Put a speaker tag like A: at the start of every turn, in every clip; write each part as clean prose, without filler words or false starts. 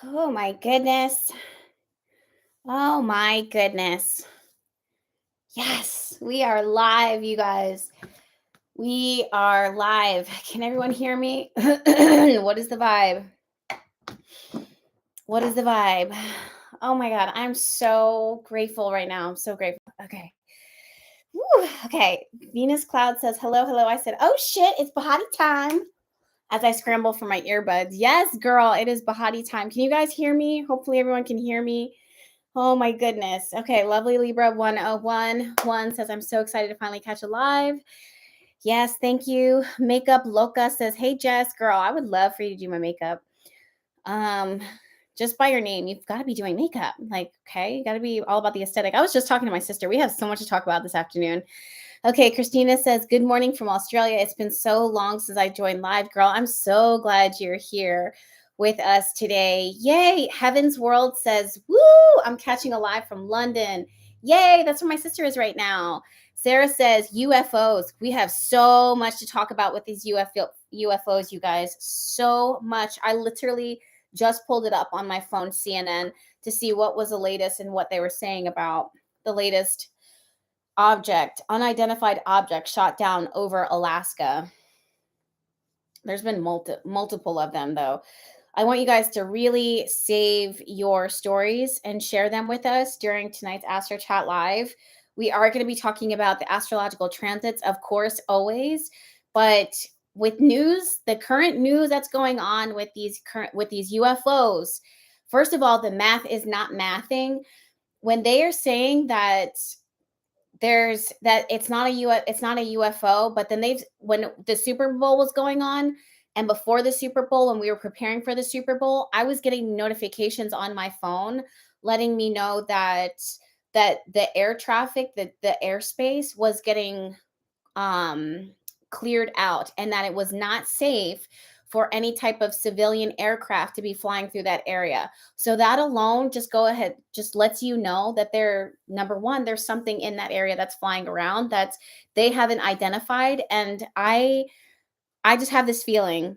A: Oh my goodness. Oh my goodness. Yes, we are live, you guys. We are live. Can everyone hear me? What is the vibe? What is the vibe? Oh my God, I'm so grateful right now. I'm so grateful. Okay. Woo, okay. Venus Cloud says, hello, hello. I said, oh shit, it's Bahati time. As I scramble for my earbuds. Yes, girl, it is Bahati time. Can you guys hear me? Hopefully everyone can hear me. Oh my goodness. Okay, lovely Libra 101 says, I'm so excited to finally catch a live. Yes, thank you. Makeup Loca says, hey Jess, girl, I would love for you to do my makeup. Just by your name, you've got to be doing makeup. Like, okay, you got to be all about the aesthetic. I was just talking to my sister. We have so much to talk about this afternoon. Okay, Christina says, good morning from Australia. It's been so long since I joined live, girl. I'm so glad you're here with us today. Yay. Heaven's World says, woo, I'm catching a live from London. Yay, that's where my sister is right now. Sarah says, UFOs. We have so much to talk about with these UFOs, you guys. So much. I literally just pulled it up on my phone, CNN, to see what was the latest and what they were saying about the latest unidentified object shot down over Alaska. There's been multiple of them, though. I want you guys to really save your stories and share them with us during tonight's Astro Chat Live. We are going to be talking about the astrological transits, of course, always, but with news, the current news that's going on with these UFOs. First of all, the math is not mathing. When they are saying that it's not a UFO, but then when the Super Bowl was going on and before the Super Bowl, when we were preparing for the Super Bowl, I was getting notifications on my phone letting me know that the air traffic, the airspace was getting cleared out and that it was not safe for any type of civilian aircraft to be flying through that area. So that alone just lets you know that number one, there's something in that area that's flying around that they haven't identified. And I just have this feeling.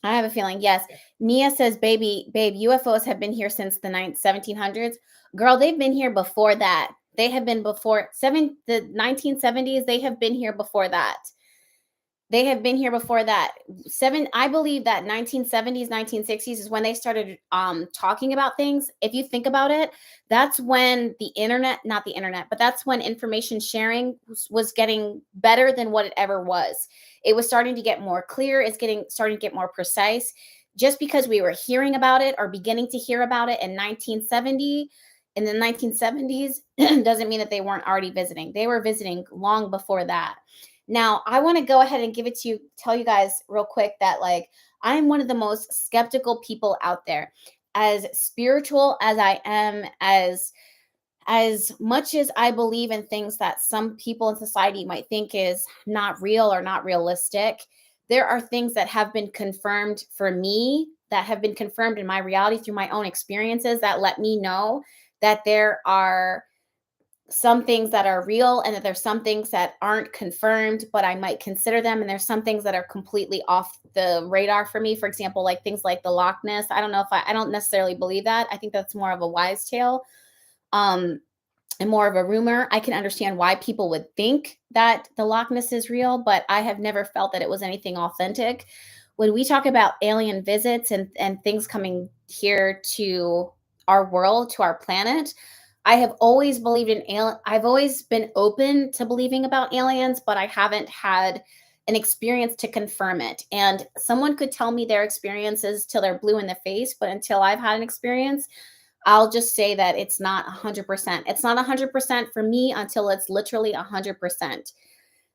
A: I have a feeling, yes. Nia says, babe, UFOs have been here since the 1700s. Girl, they've been here before that. They have been before the 1970s. They have been here before that. They have been here before that. I believe that 1970s, 1960s is when they started talking about things. If you think about it, that's when not the internet, but that's when information sharing was getting better than what it ever was. It was starting to get more clear. Starting to get more precise. Just because we were hearing about it or beginning to hear about it in the 1970s doesn't mean that they weren't already visiting. They were visiting long before that. Now, I want to go ahead and tell you guys real quick that I'm one of the most skeptical people out there. As spiritual as I am, as much as I believe in things that some people in society might think is not real or not realistic, there are things that have been confirmed for me, that have been confirmed in my reality through my own experiences, that let me know that there are some things that are real and that there's some things that aren't confirmed, but I might consider them. And there's some things that are completely off the radar for me. For example, like things like the Loch Ness. I don't necessarily believe that. I think that's more of a wise tale. And more of a rumor. I can understand why people would think that the Loch Ness is real, but I have never felt that it was anything authentic. When we talk about alien visits and things coming here to our world, to our planet, I have always believed in I've always been open to believing about aliens, but I haven't had an experience to confirm it. And someone could tell me their experiences till they're blue in the face, but until I've had an experience, I'll just say that it's not 100%. It's not 100% for me until it's literally 100%.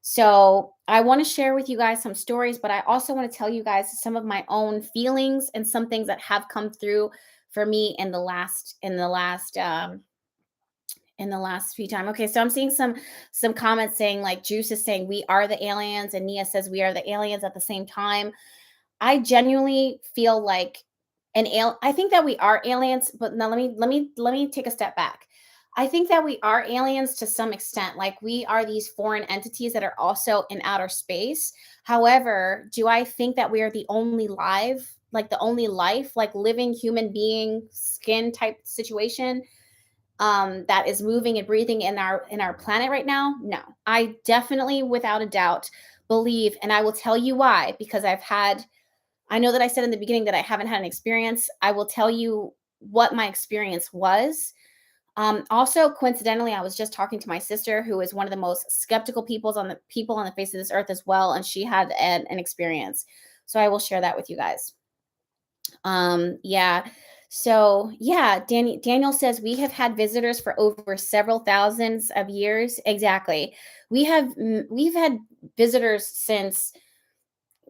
A: So I want to share with you guys some stories, but I also want to tell you guys some of my own feelings and some things that have come through for me in the last few times. Okay, so I'm seeing some comments saying, like, Juice is saying we are the aliens, and Nia says we are the aliens at the same time. I genuinely feel like I think that we are aliens, but now let me take a step back. I think that we are aliens to some extent. Like, we are these foreign entities that are also in outer space. However, do I think that we are the only live like the only life, like living human being skin type situation that is moving and breathing in our planet right now? No. I definitely, without a doubt, believe, and I will tell you why, because I know that I said in the beginning that I haven't had an experience. I will tell you what my experience was. Also, coincidentally, I was just talking to my sister, who is one of the most skeptical people on the face of this earth as well, and she had an experience. So I will share that with you guys. Yeah. So yeah, Daniel says we have had visitors for over several thousands of years. Exactly. We've had visitors since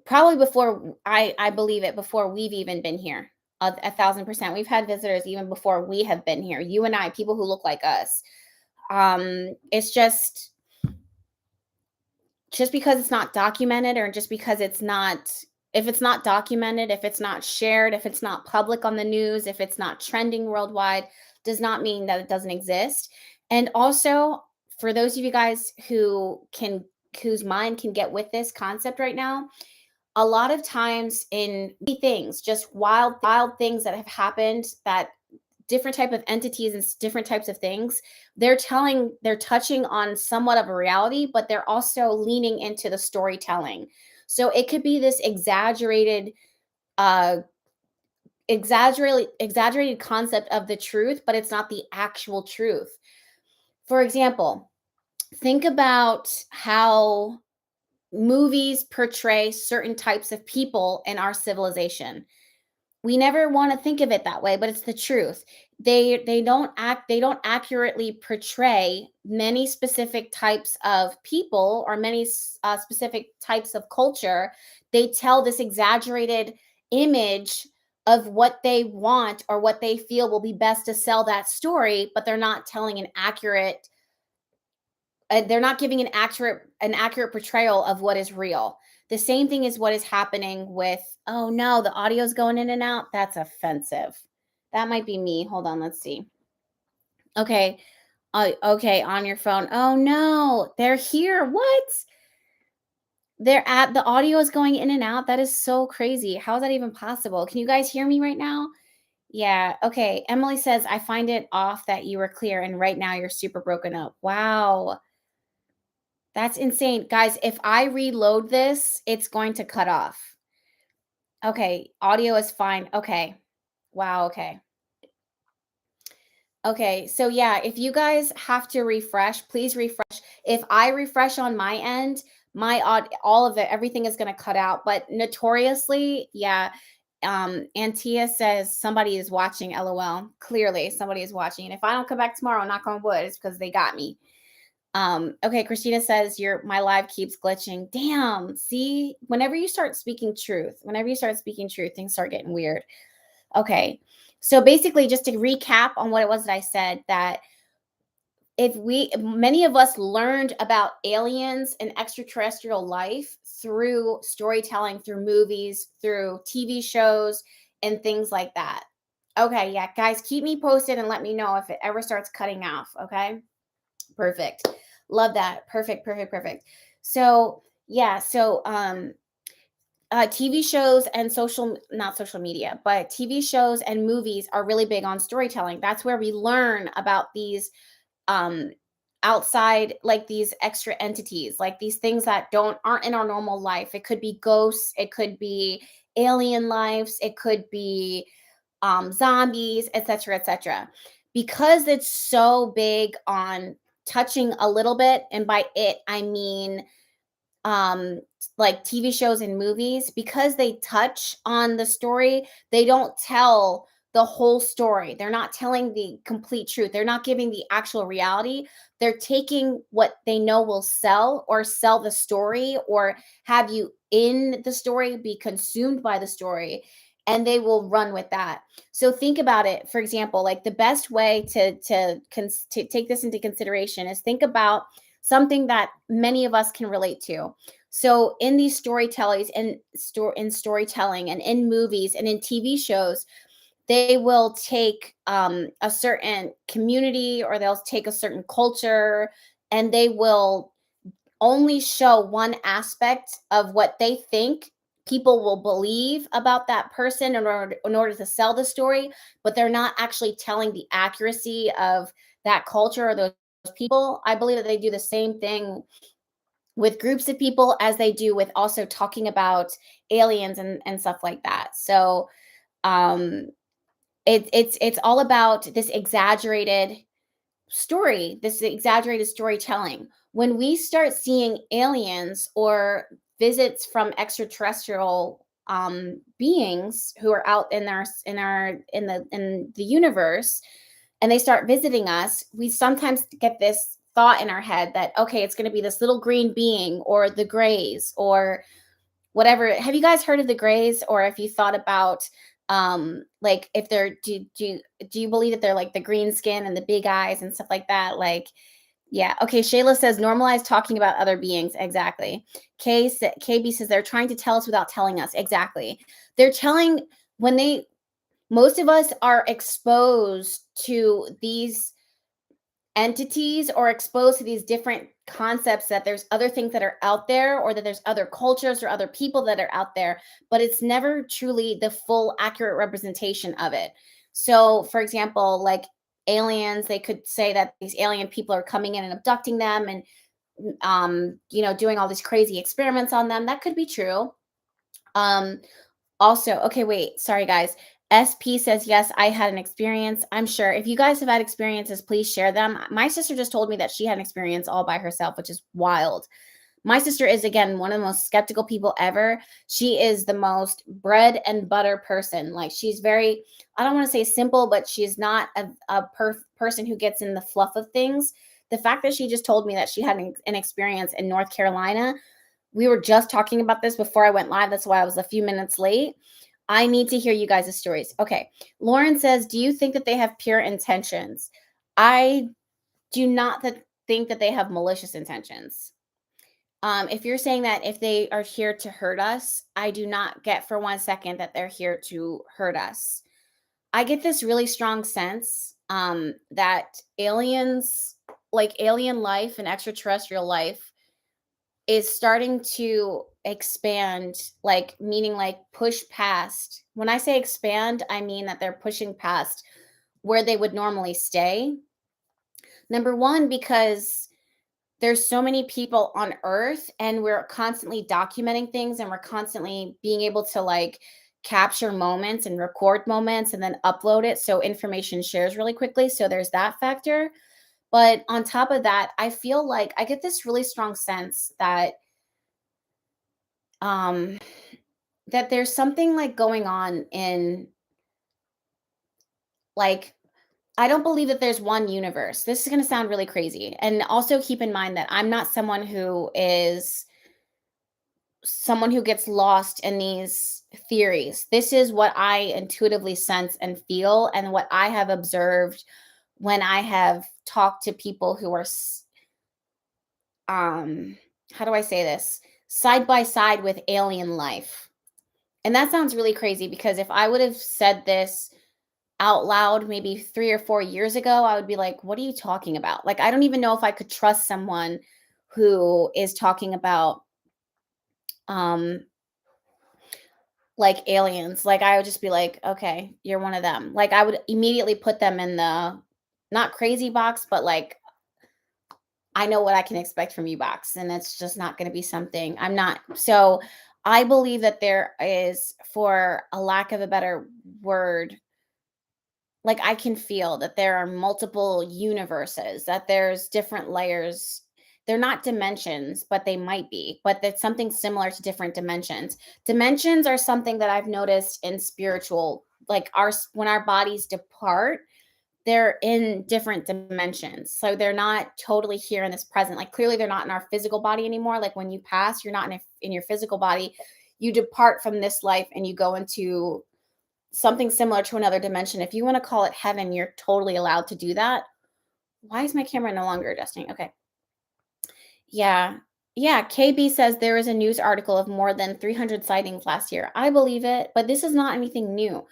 A: probably before I believe it, before we've even been here. 1,000%. We've had visitors even before we have been here. You and I, people who look like us. It's just because it's not documented, or just because it's not, if it's not documented, if it's not shared, if it's not public on the news, if it's not trending worldwide, does not mean that it doesn't exist. And also, for those of you guys whose mind can get with this concept right now, a lot of times in things, just wild things that have happened, that different type of entities and different types of things, they're touching on somewhat of a reality, but they're also leaning into the storytelling. So it could be this uh exaggerated concept of the truth, but it's not the actual truth. For example, think about how movies portray certain types of people in our civilization. We never want to think of it that way, but it's the truth. They don't accurately portray many specific types of people, or many specific types of culture. They tell this exaggerated image of what they want or what they feel will be best to sell that story, but they're not telling an accurate they're not giving an accurate portrayal of what is real. The same thing is what is happening with, oh no, the audio's going in and out. That's offensive. That might be me. Hold on, let's see. Okay. Okay, on your phone. Oh no, they're here. What? The audio is going in and out. That is so crazy. How is that even possible? Can you guys hear me right now? Yeah. Okay. Emily says, I find it off that you were clear and right now you're super broken up. Wow. That's insane. Guys, if I reload this, it's going to cut off. Okay, audio is fine. Okay. Wow, okay. Okay, so yeah, if you guys have to refresh, please refresh. If I refresh on my end, all of it, everything is going to cut out. But notoriously, yeah, Antia says somebody is watching, LOL. Clearly, somebody is watching. And if I don't come back tomorrow, knock on wood, it's because they got me. Okay, Christina says my live keeps glitching. Damn. See, whenever you start speaking truth, things start getting weird. Okay. So basically, just to recap on what it was that I said, that many of us learned about aliens and extraterrestrial life through storytelling, through movies, through TV shows, and things like that. Okay, yeah, guys, keep me posted and let me know if it ever starts cutting off. Okay. Perfect. Love that. Perfect, perfect, perfect. So, yeah, so TV shows and not social media, but TV shows and movies are really big on storytelling. That's where we learn about these um outside, like these extra entities, like these things that aren't in our normal life. It could be ghosts, it could be alien lives, it could be zombies, etc., etc. Because it's so big on touching a little bit, and by it I mean like TV shows and movies, because they touch on the story, they don't tell the whole story. They're not telling the complete truth. They're not giving the actual reality. They're taking what they know will sell, or sell the story, or have you in the story, be consumed by the story, and they will run with that. So think about it. For example, like the best way to take this into consideration is think about something that many of us can relate to. So in these storytellers and in storytelling and in movies and in TV shows, they will take a certain community, or they'll take a certain culture, and they will only show one aspect of what they think people will believe about that person in order to sell the story, but they're not actually telling the accuracy of that culture or those people. I believe that they do the same thing with groups of people as they do with also talking about aliens and stuff like that. So um it's all about this exaggerated storytelling. When we start seeing aliens or visits from extraterrestrial beings who are out in the universe, and they start visiting us, we sometimes get this thought in our head that, okay, it's going to be this little green being or the grays or whatever. Have you guys heard of the grays, or if you thought about like if they're do you believe that they're like the green skin and the big eyes and stuff like that? Like, yeah. Okay, Shayla says normalize talking about other beings. Exactly. KB says they're trying to tell us without telling us. Exactly. They're telling when they most of us are exposed to these entities or exposed to these different concepts that there's other things that are out there, or that there's other cultures or other people that are out there, but it's never truly the full accurate representation of it. So for example, like aliens, they could say that these alien people are coming in and abducting them and doing all these crazy experiments on them. That could be true. um Also, okay, wait, sorry guys. SP says, yes, I had an experience. I'm sure if you guys have had experiences, please share them. My sister just told me that she had an experience all by herself, which is wild. My sister is, again, one of the most skeptical people ever. She is the most bread and butter person. Like, she's very, I don't want to say simple, but she's not a person who gets in the fluff of things. The fact that she just told me that she had an experience in North Carolina, we were just talking about this before I went live. That's why I was a few minutes late. I need to hear you guys' stories. Okay. Lauren says, do you think that they have pure intentions? I do not think that they have malicious intentions. If you're saying that if they are here to hurt us, I do not get for 1 second that they're here to hurt us. I get this really strong sense that aliens, like alien life and extraterrestrial life, is starting to expand, like meaning like push past. When I say expand, I mean that they're pushing past where they would normally stay. Number one, because there's so many people on earth and we're constantly documenting things and we're constantly being able to like capture moments and record moments and then upload it so information shares really quickly. So there's that factor. But on top of that, I feel like I get this really strong sense that um that there's something like going on in, like, I don't believe that there's one universe. This is going to sound really crazy. And also keep in mind that I'm not someone who gets lost in these theories. This is what I intuitively sense and feel, and what I have observed when I have talked to people who are how do I say this? Side by side with alien life. And that sounds really crazy because if I would have said this out loud maybe 3 or 4 years ago, I would be like, "What are you talking about?" Like, I don't even know if I could trust someone who is talking about um like aliens. Like, I would just be like, "Okay, you're one of them." Like, I would immediately put them in the not crazy box, but like I know what I can expect from you box, and it's just not going to be something I'm not. So I believe that there is, for a lack of a better word, like I can feel that there are multiple universes, that there's different layers. They're not dimensions, but they might be, but that's something similar to different dimensions. Dimensions are something that I've noticed in spiritual, like when our bodies depart, they're in different dimensions. So they're not totally here in this present. Like clearly they're not in our physical body anymore. Like when you pass, you're not in your physical body. You depart from this life and you go into something similar to another dimension. If you want to call it heaven, you're totally allowed to do that. Why is my camera no longer adjusting? Okay. Yeah. Yeah. KB says there is a news article of more than 300 sightings last year. I believe it, but this is not anything new.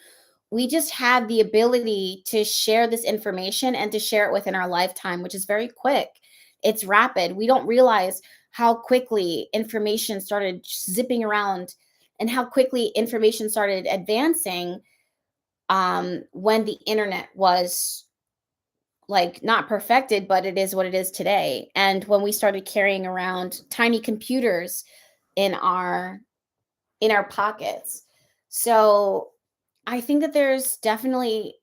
A: We just have the ability to share this information and to share it within our lifetime, which is very quick. It's rapid. We don't realize how quickly information started zipping around and how quickly information started advancing when the internet was like not perfected, but it is what it is today. And when we started carrying around tiny computers in our pockets. So I think that there's definitely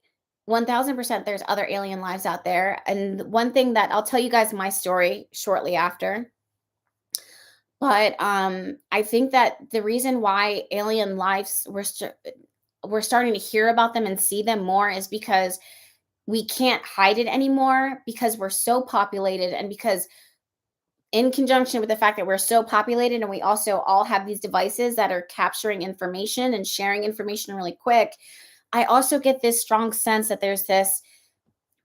A: 1000% there's other alien lives out there. And one thing that I'll tell you guys my story shortly after. But I think that the reason why alien lives we're starting to hear about them and see them more is because we can't hide it anymore because we're so populated, and because in conjunction with the fact that we're so populated and we also all have these devices that are capturing information and sharing information really quick, I also get this strong sense that there's this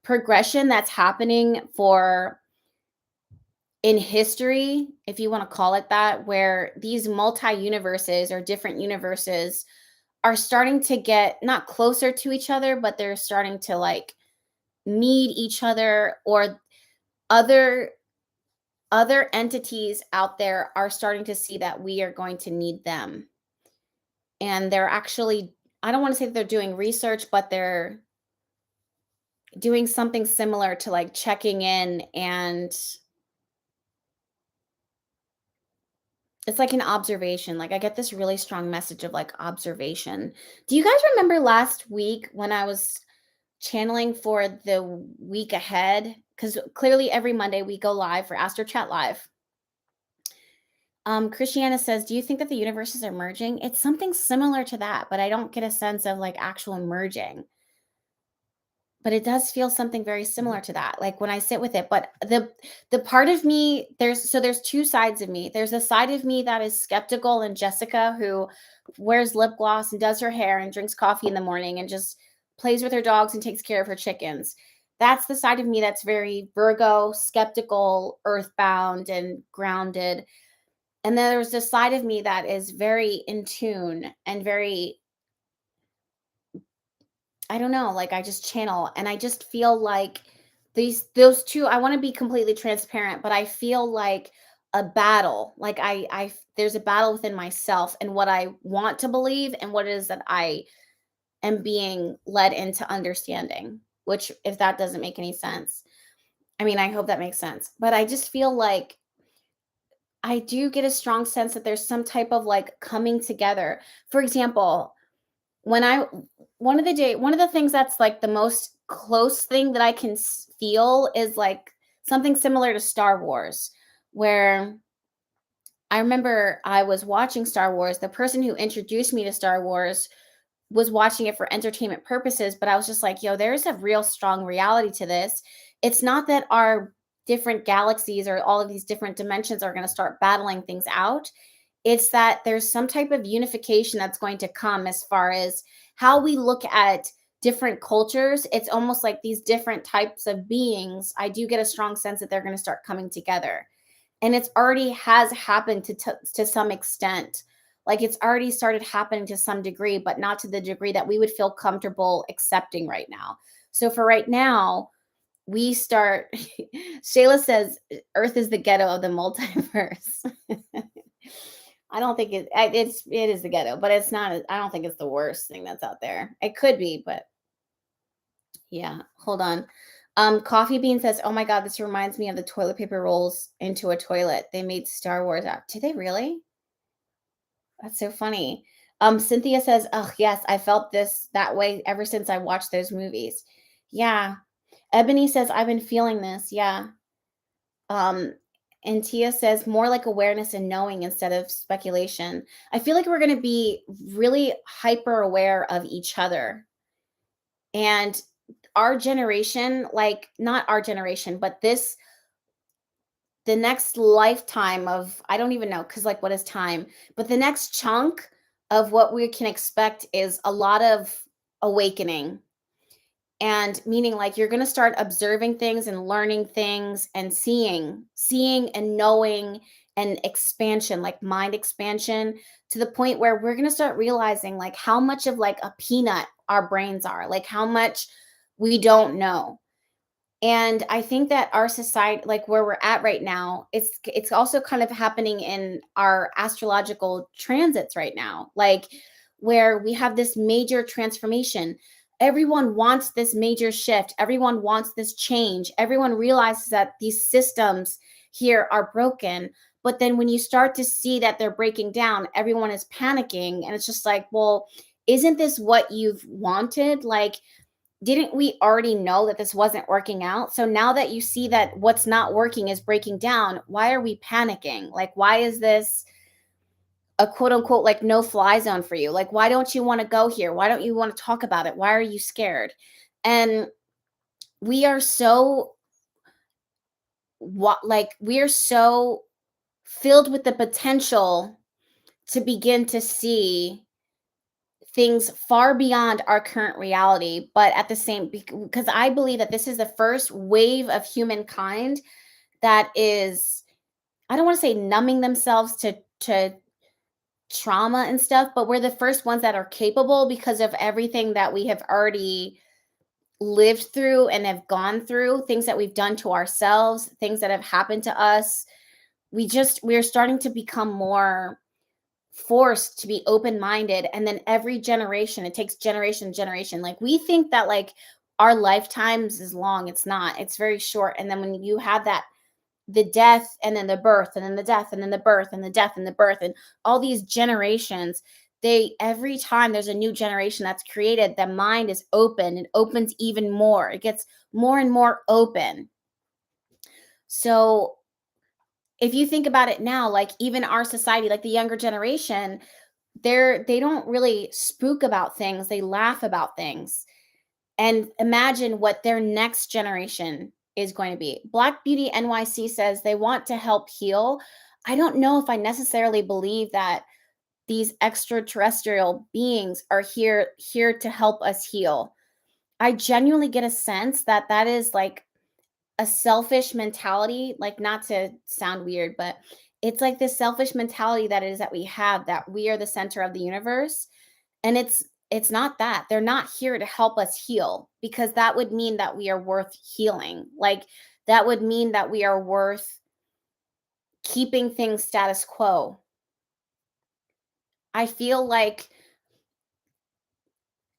A: progression that's happening for in history, if you want to call it that, where these multi-universes or different universes are starting to get not closer to each other, but they're starting to like need each other, or other entities out there are starting to see that we are going to need them. And they're actually, I don't want to say that they're doing research, but they're doing something similar to like checking in, and it's like an observation. Like I get this really strong message of like observation. Do you guys remember last week when I was channeling for the week ahead? Because clearly every Monday we go live for Astro Chat Live. Christiana says, do you think that the universes are merging? It's something similar to that, but I don't get a sense of like actual merging. But it does feel something very similar to that, like when I sit with it. But the part of me, there's two sides of me. There's a side of me that is skeptical, and Jessica, who wears lip gloss and does her hair and drinks coffee in the morning and just plays with her dogs and takes care of her chickens. That's the side of me that's very Virgo, skeptical, earthbound, and grounded. And then there's this side of me that is very in tune and very, I don't know, like I just channel, and I just feel like those two, I want to be completely transparent, but I feel like a battle. Like there's a battle within myself and what I want to believe and what it is that I am being led into understanding, which if that doesn't make any sense. I mean, I hope that makes sense. But I just feel like I do get a strong sense that there's some type of like coming together. For example, when I one of the things that's like the most close thing that I can feel is like something similar to Star Wars, where I remember I was watching Star Wars. The person who introduced me to Star Wars was watching it for entertainment purposes, but I was just like, yo, there's a real strong reality to this. It's not that our different galaxies or all of these different dimensions are going to start battling things out. It's that there's some type of unification that's going to come as far as how we look at different cultures. It's almost like these different types of beings. I do get a strong sense that they're going to start coming together. And it's already has happened to some extent. Like it's already started happening to some degree, but not to the degree that we would feel comfortable accepting right now. So for right now, we start, Shayla says, Earth is the ghetto of the multiverse. I don't think it is the ghetto, but it's not, I don't think it's the worst thing that's out there. It could be, but yeah, hold on. Coffee Bean says, oh my God, this reminds me of the toilet paper rolls into a toilet. They made Star Wars out. Did they really? That's so funny. Cynthia says, oh yes, I felt that way ever since I watched those movies. Yeah. Ebony says, I've been feeling this. Yeah. And Tia says, more like awareness and knowing instead of speculation. I feel like we're going to be really hyper aware of each other. And our generation, like not our generation, but the next lifetime of, I don't even know, because like what is time? But the next chunk of what we can expect is a lot of awakening. And meaning like you're going to start observing things and learning things and seeing and knowing, and expansion, like mind expansion, to the point where we're going to start realizing like how much of like a peanut our brains are, like how much we don't know. And I think that our society, like where we're at right now, it's also kind of happening in our astrological transits right now, like where we have this major transformation. Everyone wants this major shift. Everyone wants this change. Everyone realizes that these systems here are broken. But then when you start to see that they're breaking down, everyone is panicking. And it's just like, well, isn't this what you've wanted? Like, didn't we already know that this wasn't working out? So now that you see that what's not working is breaking down, why are we panicking? Like, why is this a quote unquote like no fly zone for you? Like, why don't you want to go here? Why don't you want to talk about it? Why are you scared? And we are so we are so filled with the potential to begin to see things far beyond our current reality, but at the same, because I believe that this is the first wave of humankind that is, I don't want to say numbing themselves to trauma and stuff, but we're the first ones that are capable because of everything that we have already lived through and have gone through, things that we've done to ourselves, things that have happened to us. We're starting to become more forced to be open-minded, and then every generation, it takes generation to generation. Like, we think that like our lifetimes is long. It's not. It's very short. And then when you have that, the death and then the birth and then the death and then the birth and the death and the birth and all these generations, they, every time there's a new generation that's created, the mind is open. It opens even more. It gets more and more open. So if you think about it now, like even our society, like the younger generation, they don't really spook about things, they laugh about things. And imagine what their next generation is going to be. Black Beauty NYC says they want to help heal. I don't know if I necessarily believe that these extraterrestrial beings are here to help us heal. I genuinely get a sense that that is like a selfish mentality, like, not to sound weird, but it's like this selfish mentality that is that we have, that we are the center of the universe. And it's not that. They're not here to help us heal, because that would mean that we are worth healing. Like, that would mean that we are worth keeping things status quo. I feel like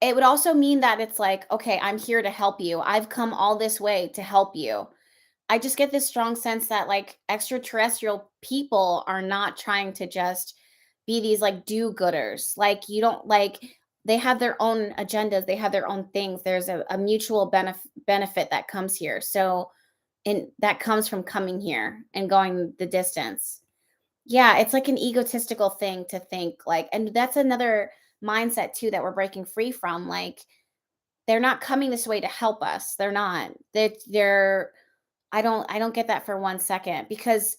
A: it would also mean that it's like, okay, I'm here to help you. I've come all this way to help you. I just get this strong sense that like extraterrestrial people are not trying to just be these like do-gooders. Like, you don't like, they have their own agendas, they have their own things. There's a mutual benefit that comes here. So, and that comes from coming here and going the distance. Yeah, it's like an egotistical thing to think like, and that's another mindset too that we're breaking free from. Like, they're not coming this way to help us. They're not. They're I don't get that for 1 second, because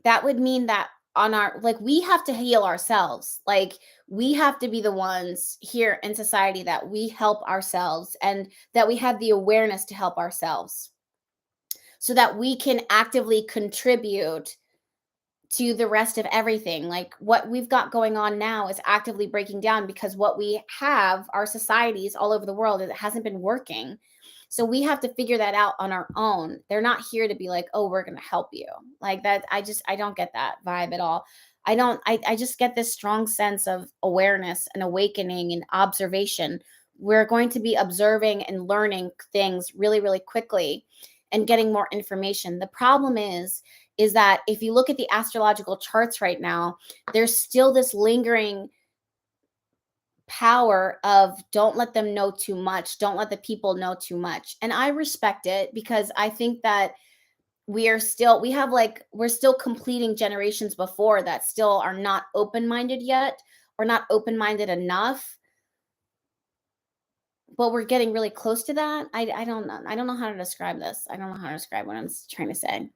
A: that would mean that on our, like, we have to heal ourselves. Like, we have to be the ones here in society that we help ourselves, and that we have the awareness to help ourselves, so that we can actively contribute to the rest of everything. Like, what we've got going on now is actively breaking down, because what we have, our societies all over the world, it hasn't been working. So we have to figure that out on our own. They're not here to be like, oh, we're going to help you. Like that. I don't get that vibe at all. I just get this strong sense of awareness and awakening and observation. We're going to be observing and learning things really, really quickly and getting more information. The problem is that if you look at the astrological charts right now, there's still this lingering power of don't let them know too much, don't let the people know too much. And I respect it, because I think that we're still completing generations before that still are not open-minded yet, or not open-minded enough, but we're getting really close to that. I don't know. I don't know how to describe this. I don't know how to describe what I'm trying to say.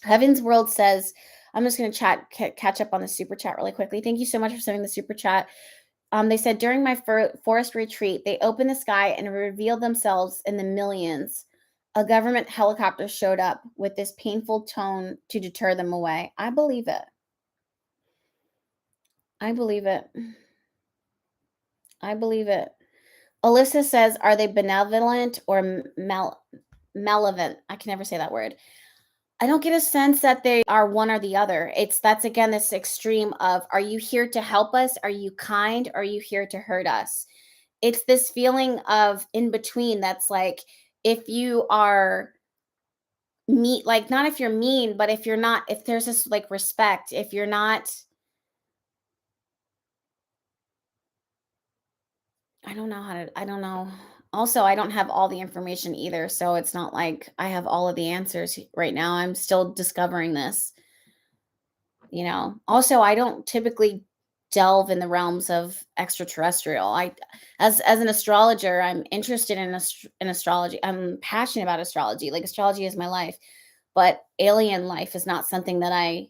A: Heaven's World says, I'm just going to catch up on the super chat really quickly. Thank you so much for sending the super chat. They said, during my forest retreat, they opened the sky and revealed themselves in the millions. A government helicopter showed up with this painful tone to deter them away. I believe it. I believe it. I believe it. Alyssa says, are they benevolent or malevolent. I can never say that word. I don't get a sense that they are one or the other. That's again this extreme of, are you here to help us? Are you kind? Are you here to hurt us? It's this feeling of in between that's like, if you are mean, like not if you're mean, but if you're not, if there's this like respect, if you're not, I don't know how to, I don't know. Also, I don't have all the information either. So it's not like I have all of the answers right now. I'm still discovering this. Also, I don't typically delve in the realms of extraterrestrial. As an astrologer, I'm interested in astrology. I'm passionate about astrology. Like, astrology is my life, but alien life is not something that I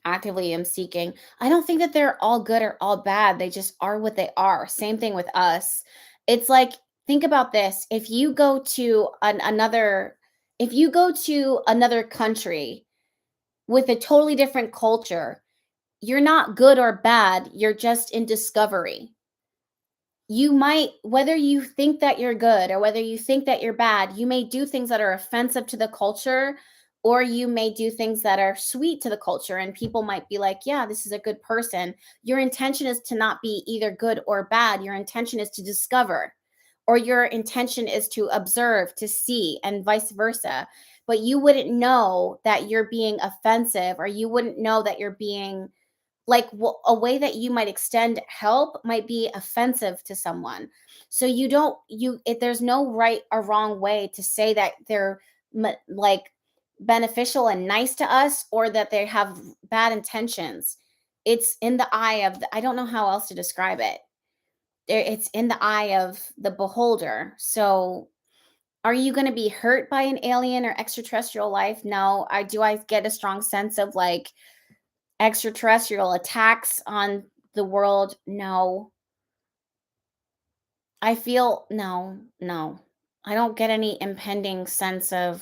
A: actively am seeking. I don't think that they're all good or all bad. They just are what they are. Same thing with us. It's like, think about this. If you go to another country with a totally different culture, you're not good or bad. You're just in discovery. You might, whether you think that you're good or whether you think that you're bad, you may do things that are offensive to the culture, or you may do things that are sweet to the culture. And people might be like, yeah, this is a good person. Your intention is to not be either good or bad. Your intention is to discover, or your intention is to observe, to see, and vice versa. But you wouldn't know that you're being offensive, or you wouldn't know that you're being like, a way that you might extend help might be offensive to someone. So you don't you if there's no right or wrong way to say that they're like beneficial and nice to us, or that they have bad intentions. It's in the eye of I don't know how else to describe it. It's in the eye of the beholder. So are you going to be hurt by an alien or extraterrestrial life? No. I get a strong sense of like extraterrestrial attacks on the world? No. I feel no, no. I don't get any impending sense of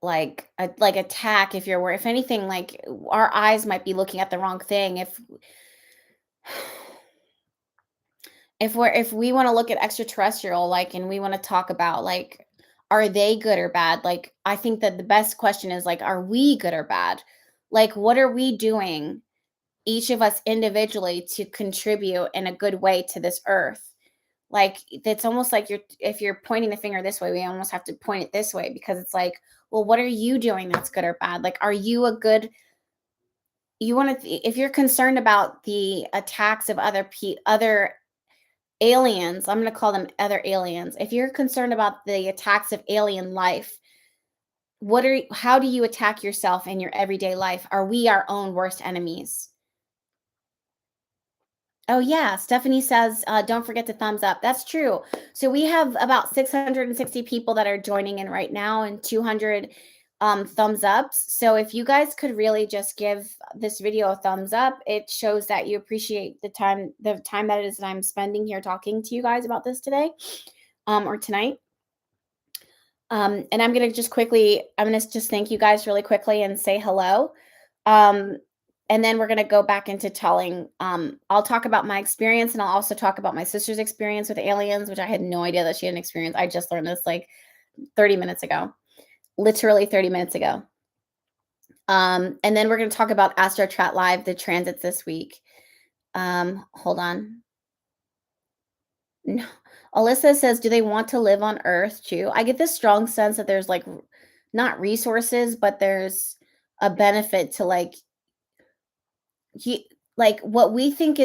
A: like attack. If you're if anything, like, our eyes might be looking at the wrong thing. If we want to look at extraterrestrial, like, and we want to talk about like, are they good or bad? Like, I think that the best question is like, are we good or bad? Like, what are we doing, each of us individually, to contribute in a good way to this earth? Like, it's almost like if you're pointing the finger this way, we almost have to point it this way, because it's like, well, what are you doing that's good or bad? Like, are you a good, you want to, if you're concerned about the attacks of other aliens, I'm going to call them other aliens. If you're concerned about the attacks of alien life, how do you attack yourself in your everyday life? Are we our own worst enemies? Oh, yeah. Stephanie says, don't forget to thumbs up. That's true. So we have about 660 people that are joining in right now, and 200 thumbs ups. So if you guys could really just give this video a thumbs up, it shows that you appreciate the time that it is that I'm spending here talking to you guys about this today, or tonight. And I'm going to just thank you guys really quickly and say hello. Um, and then we're going to go back into telling, I'll talk about my experience, and I'll also talk about my sister's experience with aliens, which I had no idea that she had an experience. I just learned this like 30 minutes ago, literally 30 minutes ago. And then we're going to talk about Astro Chat Live, the transits this week. Hold on. No. Alyssa says, do they want to live on Earth too? I get this strong sense that there's like not resources, but there's a benefit to like what we think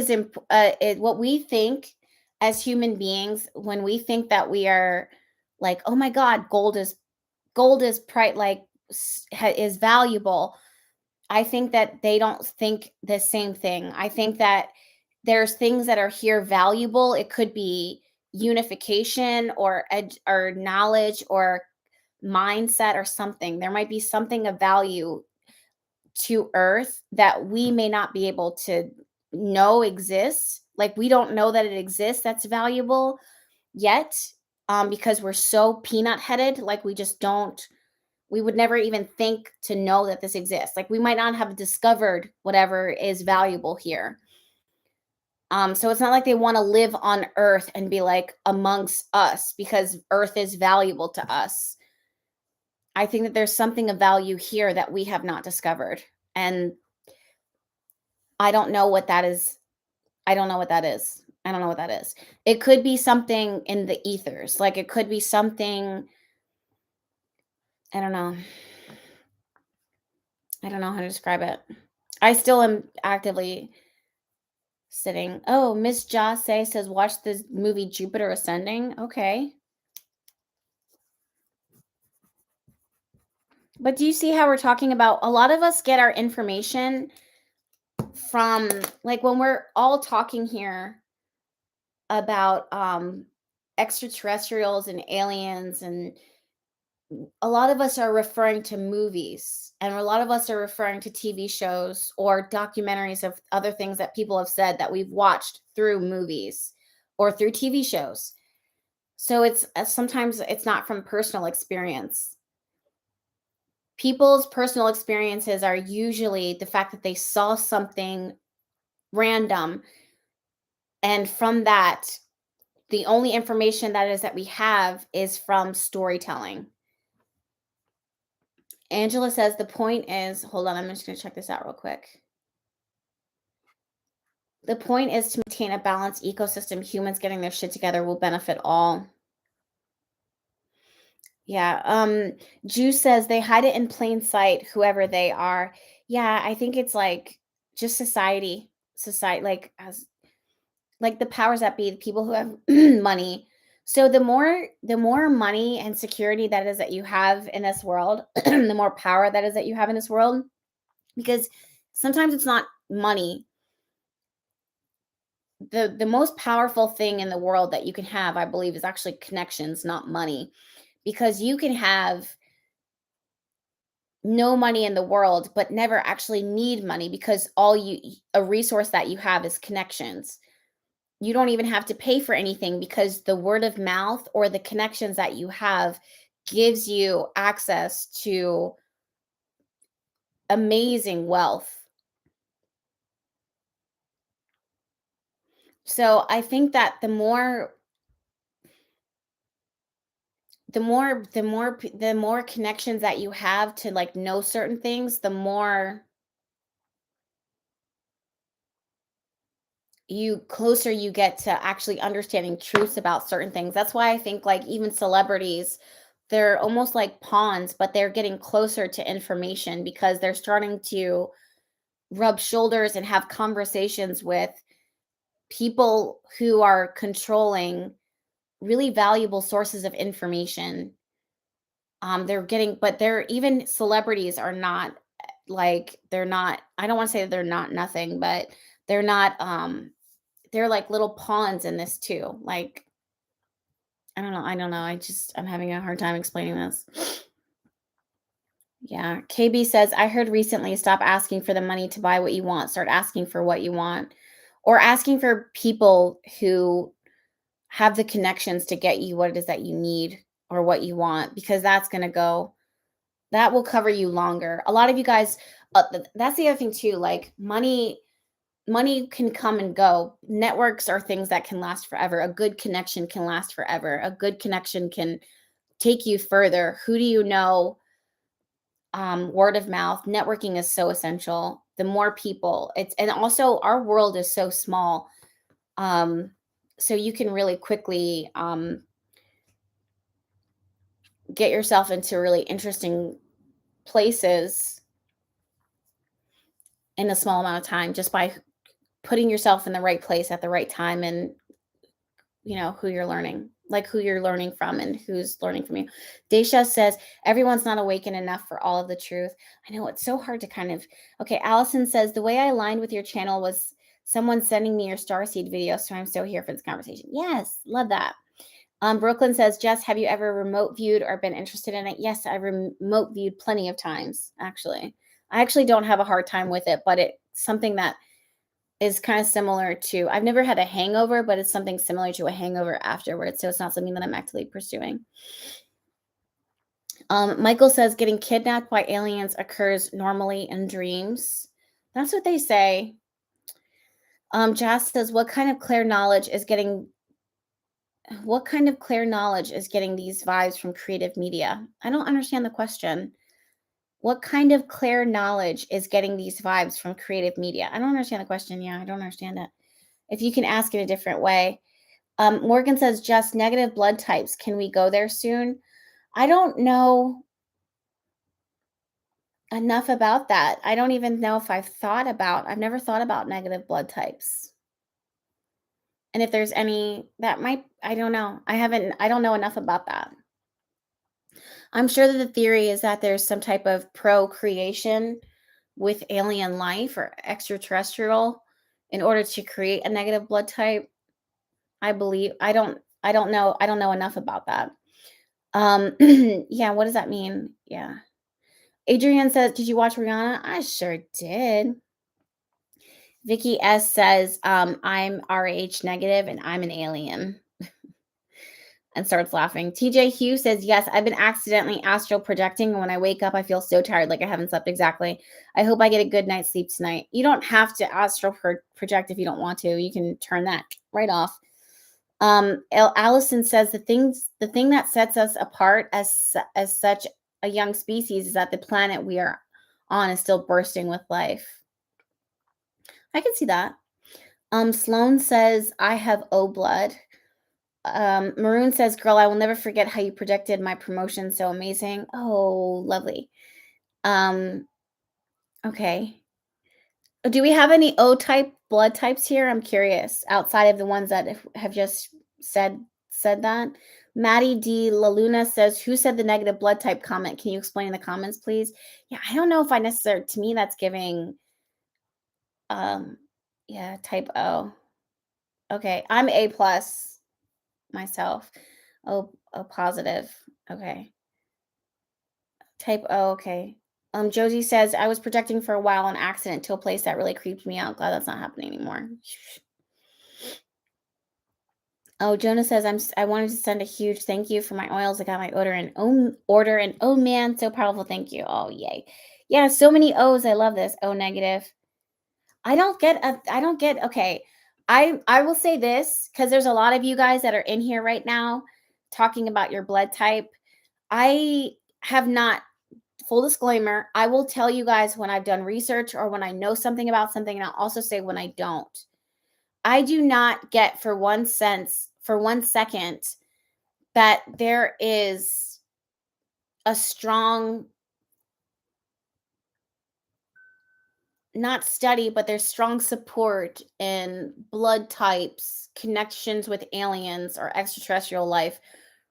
A: what we think as human beings, when we think that we are like, oh my god, gold is is valuable. I think that they don't think the same thing. I think that there's things that are here valuable. It could be unification, or or knowledge, or mindset, or something. There might be something of value to Earth that we may not be able to know exists. Like, we don't know that it exists, that's valuable yet, because we're so peanut headed. Like, we would never even think to know that this exists. Like, we might not have discovered whatever is valuable here. So it's not like they want to live on Earth and be like amongst us because Earth is valuable to us. I think that there's something of value here that we have not discovered. And I don't know what that is. I don't know what that is. I don't know what that is. It could be something in the ethers. Like it could be something, I don't know. I don't know how to describe it. I still am actively sitting. Oh, Miss Jase says, watch the movie Jupiter Ascending. Okay. But do you see how we're talking about a lot of us get our information from like when we're all talking here about extraterrestrials and aliens, and a lot of us are referring to movies, and a lot of us are referring to TV shows or documentaries of other things that people have said that we've watched through movies or through TV shows. So it's sometimes it's not from personal experience. People's personal experiences are usually the fact that they saw something random, and from that, the only information that we have is from storytelling. Angela says the point is, hold on, I'm just going to check this out real quick. The point is to maintain a balanced ecosystem. Humans getting their shit together will benefit all. Yeah. Juice says they hide it in plain sight, whoever they are. Yeah, I think it's like just society, like the powers that be, the people who have money. So the more money and security that is that you have in this world, the more power that is that you have in this world, because sometimes it's not money. The most powerful thing in the world that you can have, I believe, is actually connections, not money. Because you can have no money in the world but never actually need money, because all you a resource that you have is connections. You don't even have to pay for anything because the word of mouth or the connections that you have gives you access to amazing wealth. So I think that the more connections that you have to like know certain things, the more you closer you get to actually understanding truths about certain things. That's why I think like even celebrities, they're almost like pawns, but they're getting closer to information because they're starting to rub shoulders and have conversations with people who are controlling really valuable sources of information. They're getting, but they're even celebrities are not like they're not. I don't want to say that they're not nothing, but they're not. They're like little pawns in this too. Like I don't know. I don't know. I'm having a hard time explaining this. Yeah. KB says, I heard recently stop asking for the money to buy what you want. Start asking for what you want, or asking for people who have the connections to get you what it is that you need or what you want, because that will cover you longer. A lot of you guys, that's the other thing too. Like money can come and go. Networks are things that can last forever. A good connection can last forever. A good connection can take you further. Who do you know? Word of mouth, networking is so essential. The more people, and also our world is so small. So you can really quickly get yourself into really interesting places in a small amount of time just by putting yourself in the right place at the right time, and who you're learning, like who you're learning from and who's learning from you. Desha says everyone's not awakened enough for all of the truth. I know it's so hard to kind of. Okay, Allison says the way I aligned with your channel was someone sending me your starseed video, so I'm still here for this conversation. Yes, love that. Brooklyn says, Jess, have you ever remote viewed or been interested in it? Yes, I remote viewed plenty of times, actually. I actually don't have a hard time with it, but it's something that is kind of similar to, I've never had a hangover, but it's something similar to a hangover afterwards. So it's not something that I'm actively pursuing. Michael says getting kidnapped by aliens occurs normally in dreams. That's what they say. Jas says, what kind of clear knowledge is getting these vibes from creative media? I don't understand the question. What kind of clear knowledge is getting these vibes from creative media? I don't understand the question. Yeah, I don't understand it. If you can ask it a different way. Morgan says, just negative blood types. Can we go there soon? I don't know enough about that. I don't even know if I've never thought about negative blood types. And if there's any that might, I don't know. I don't know enough about that. I'm sure that the theory is that there's some type of procreation with alien life or extraterrestrial in order to create a negative blood type. I believe I don't know. I don't know enough about that. Yeah, what does that mean? Yeah. Adrienne says, "Did you watch Rihanna?" I sure did. Vicky S says, "I'm RH negative and I'm an alien." And starts laughing. TJ Hughes says, "Yes, I've been accidentally astral projecting. And when I wake up, I feel so tired, like I haven't slept exactly. I hope I get a good night's sleep tonight." You don't have to astral project if you don't want to. You can turn that right off. Allison says, the thing that sets us apart as such a young species is that the planet we are on is still bursting with life. I can see that. Sloan says, "I have O blood." Maroon says, "Girl, I will never forget how you predicted my promotion. So amazing." Oh, lovely. Um, okay. Do we have any O type blood types here? I'm curious. Outside of the ones that have just said that. Maddie D. La Luna says, "Who said the negative blood type comment? Can you explain in the comments, please?" Yeah, I don't know if I necessarily. To me, that's giving. Um, yeah, type O. Okay, I'm A plus myself. O positive. Okay. Type O, okay. Josie says, "I was projecting for a while on accident to a place that really creeped me out. Glad that's not happening anymore." Oh, Jonah says, I wanted to send a huge thank you for my oils. I got my order and oh man, so powerful. Thank you. Oh, yay. Yeah, so many O's. I love this. O negative. I don't get okay. I will say this because there's a lot of you guys that are in here right now talking about your blood type. I have not, full disclaimer, I will tell you guys when I've done research or when I know something about something, and I'll also say when I don't. I do not get for one second that there is a strong, not study, but there's strong support in blood types, connections with aliens or extraterrestrial life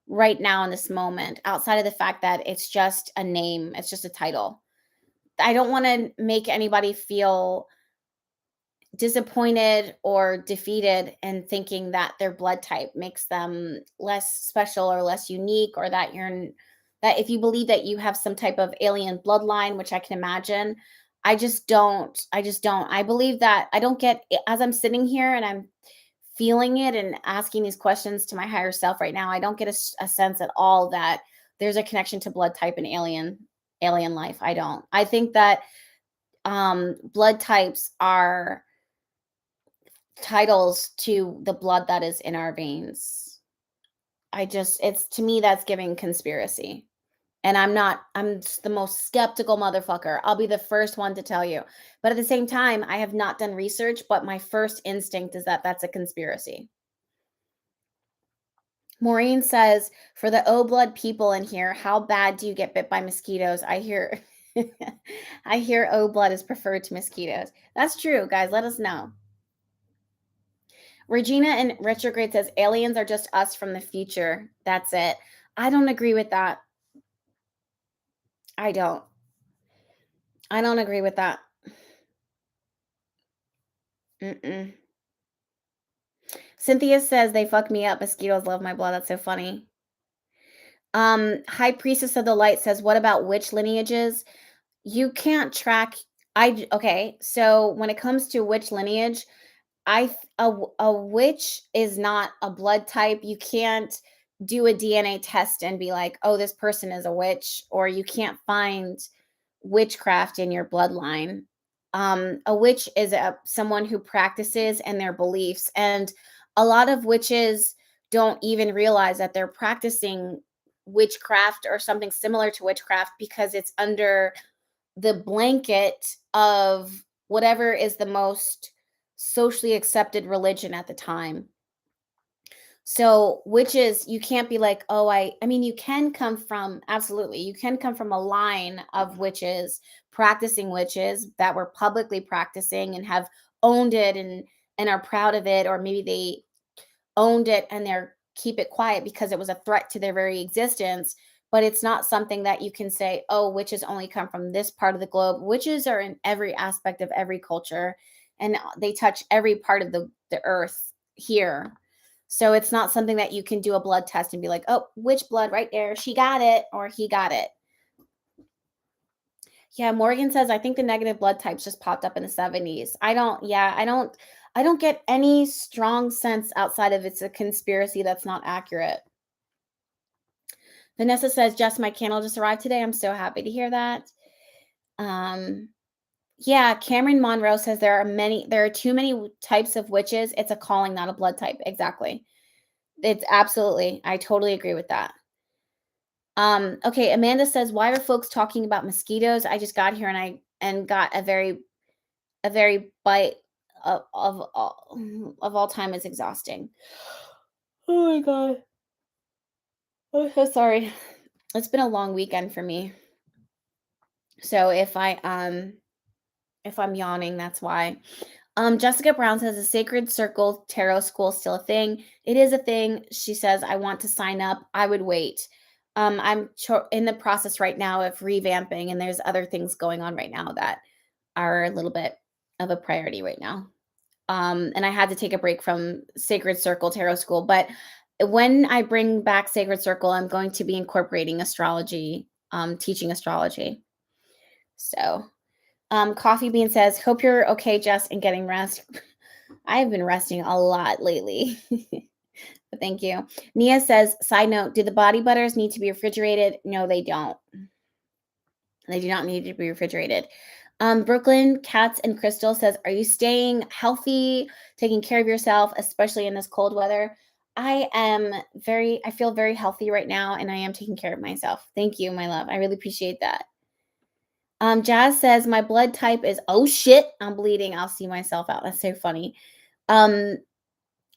A: right now in this moment, outside of the fact that it's just a name, it's just a title. I don't want to make anybody feel disappointed or defeated and thinking that their blood type makes them less special or less unique, or that that if you believe that you have some type of alien bloodline, which I can imagine, I believe that I don't get, as I'm sitting here and I'm feeling it and asking these questions to my higher self right now, I don't get a sense at all that there's a connection to blood type and alien life. I don't. I think that blood types are titles to the blood that is in our veins. It's, to me, that's giving conspiracy. And I'm the most skeptical motherfucker. I'll be the first one to tell you. But at the same time, I have not done research, but my first instinct is that that's a conspiracy. Maureen says, "For the O blood people in here, how bad do you get bit by mosquitoes?" I hear I hear O blood is preferred to mosquitoes. That's true, guys. Let us know. Regina in retrograde says, "Aliens are just us from the future. That's it." I don't agree with that. I don't. I don't agree with that. Mm-mm. Cynthia says, "They fuck me up. Mosquitoes love my blood." That's so funny. High Priestess of the Light says, "What about witch lineages?" You can't track. Okay. So when it comes to witch lineage, a witch is not a blood type. You can't do a DNA test and be like, "Oh, this person is a witch," or you can't find witchcraft in your bloodline. A witch is someone who practices and their beliefs. And a lot of witches don't even realize that they're practicing witchcraft or something similar to witchcraft because it's under the blanket of whatever is the most socially accepted religion at the time. So, witches, you can't be like, oh, I mean, you can come from, absolutely, you can come from a line of witches, practicing witches that were publicly practicing and have owned it and are proud of it, or maybe they owned it and they're keep it quiet because it was a threat to their very existence. But it's not something that you can say, oh, witches only come from this part of the globe. Witches are in every aspect of every culture, and they touch every part of the earth here. So it's not something that you can do a blood test and be like, oh, which blood right there? She got it or he got it. Yeah, Morgan says, I think the negative blood types just popped up in the 70s. I don't get any strong sense outside of it's a conspiracy that's not accurate. Vanessa says, Jess, my candle just arrived today. I'm so happy to hear that. Yeah, Cameron Monroe says there are too many types of witches. It's a calling, not a blood type. Exactly. It's absolutely, I totally agree with that. Okay, Amanda says, why are folks talking about mosquitoes? I just got here and got a very bite of all time is exhausting. Oh my god. I'm so sorry. It's been a long weekend for me. So if I'm yawning, that's why. Jessica Brown says a Sacred Circle Tarot School still a thing. It is a thing. She says, I want to sign up. I would wait. I'm in the process right now of revamping, and there's other things going on right now that are a little bit of a priority right now. And I had to take a break from Sacred Circle Tarot School. But when I bring back Sacred Circle, I'm going to be incorporating astrology, teaching astrology. So, Coffee Bean says, hope you're okay, Jess, and getting rest. I've been resting a lot lately. But thank you. Nia says, side note, do the body butters need to be refrigerated? No, they don't. They do not need to be refrigerated. Brooklyn Cats and Crystal says, are you staying healthy, taking care of yourself, especially in this cold weather? I feel very healthy right now, and I am taking care of myself. Thank you, my love. I really appreciate that. Jazz says, my blood type is, oh shit, I'm bleeding. I'll see myself out. That's so funny.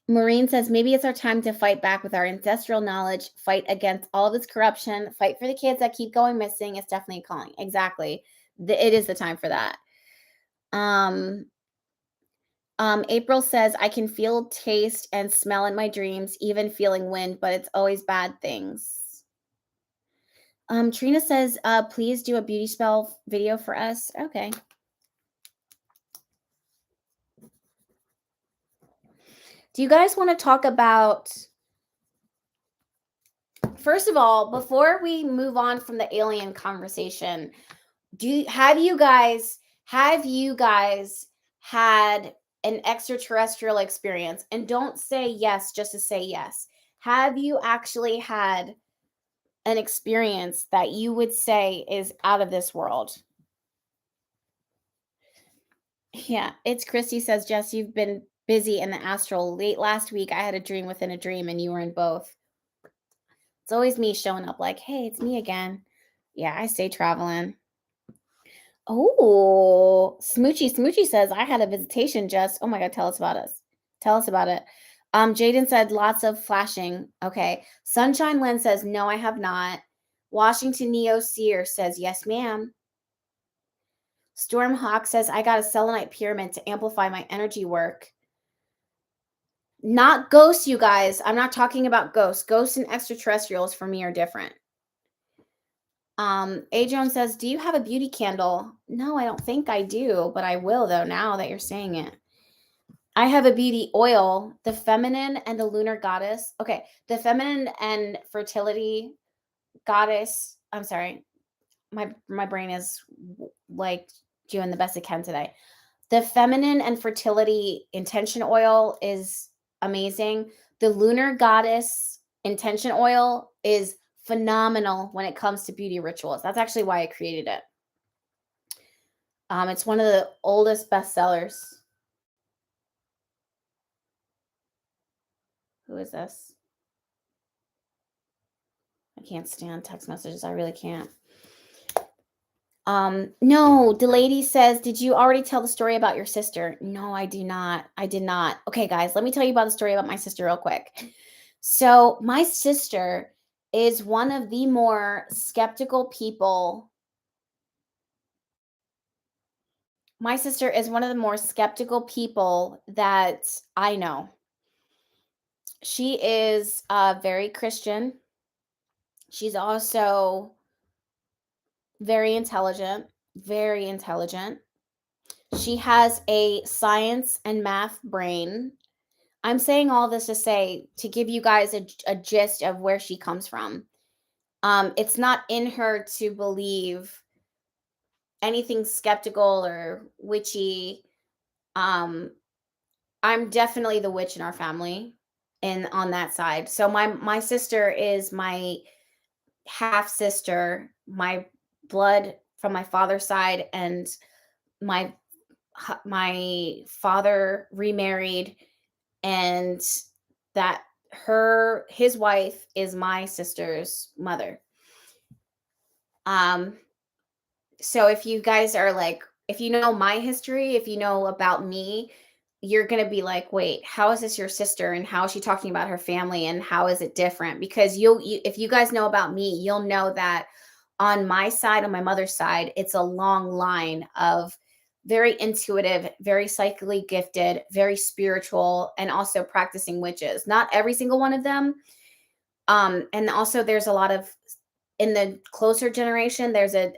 A: Maureen says, maybe it's our time to fight back with our ancestral knowledge, fight against all this corruption, fight for the kids that keep going missing. It's definitely calling. Exactly. It is the time for that. April says, I can feel, taste, and smell in my dreams, even feeling wind, but it's always bad things. Trina says, please do a beauty spell video for us. Okay. Do you guys want to talk about, first of all, before we move on from the alien conversation, have you guys had an extraterrestrial experience? And don't say yes just to say yes. Have you actually had an experience that you would say is out of this world? Yeah, it's Christy says, Jess, you've been busy in the astral. Late last week, I had a dream within a dream, and you were in both. It's always me showing up like, hey, it's me again. Yeah, I stay traveling. Oh, Smoochy says, I had a visitation, Jess. Oh my God, tell us about us. Tell us about it. Jaden said, lots of flashing. Okay. Sunshine Lynn says, no, I have not. Washington Neo Seer says, yes, ma'am. Stormhawk says, I got a selenite pyramid to amplify my energy work. Not ghosts, you guys. I'm not talking about ghosts. Ghosts and extraterrestrials for me are different. A. Jones says, do you have a beauty candle? No, I don't think I do, but I will, though, now that you're saying it. I have a beauty oil, the feminine and the lunar goddess. Okay, the feminine and fertility goddess. I'm sorry. My brain is like doing the best it can today. The feminine and fertility intention oil is amazing. The lunar goddess intention oil is phenomenal when it comes to beauty rituals. That's actually why I created it. It's one of the oldest bestsellers. Who is this? I can't stand text messages. I really can't. No, the lady says, "Did you already tell the story about your sister?" No, I do not. I did not. Okay, guys, let me tell you about the story about my sister real quick. So, my sister is one of the more skeptical people. My sister is one of the more skeptical people that I know. She is very Christian. She's also very intelligent, very intelligent. She has a science and math brain. I'm saying all this to say to give you guys a gist of where she comes from. It's not in her to believe anything skeptical or witchy. Um, I'm definitely the witch in our family and on that side. So my sister is my half sister, my blood from my father's side, and my my father remarried, and that her his wife is my sister's mother. Um so if you guys are like, if you know my history, if you know about me, you're going to be like, wait, how is this your sister and how is she talking about her family and how is it different? Because if you guys know about me, you'll know that on my side, on my mother's side, it's a long line of very intuitive, very psychically gifted, very spiritual, and also practicing witches. Not every single one of them. And also there's a lot of, in the closer generation, there's a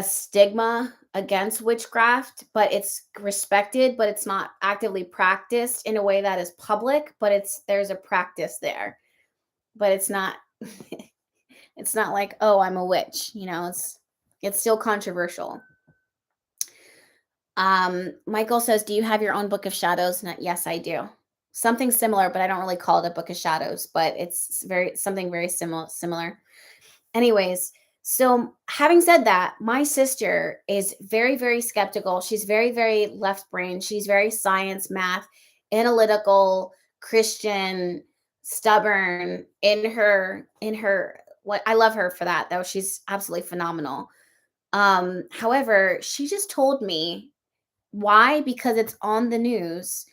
A: stigma against witchcraft, but it's respected, but it's not actively practiced in a way that is public, but there's a practice there. But it's not it's not like, "Oh, I'm a witch," it's still controversial. Michael says, "Do you have your own book of shadows?" Yes, I do. Something similar, but I don't really call it a book of shadows, but it's very something very similar. Anyways, so having said that, my sister is very, very skeptical. She's very, very left brain. She's very science, math, analytical, Christian, stubborn in her what I love her for that though. She's absolutely phenomenal. However, she just told me why, because it's on the news.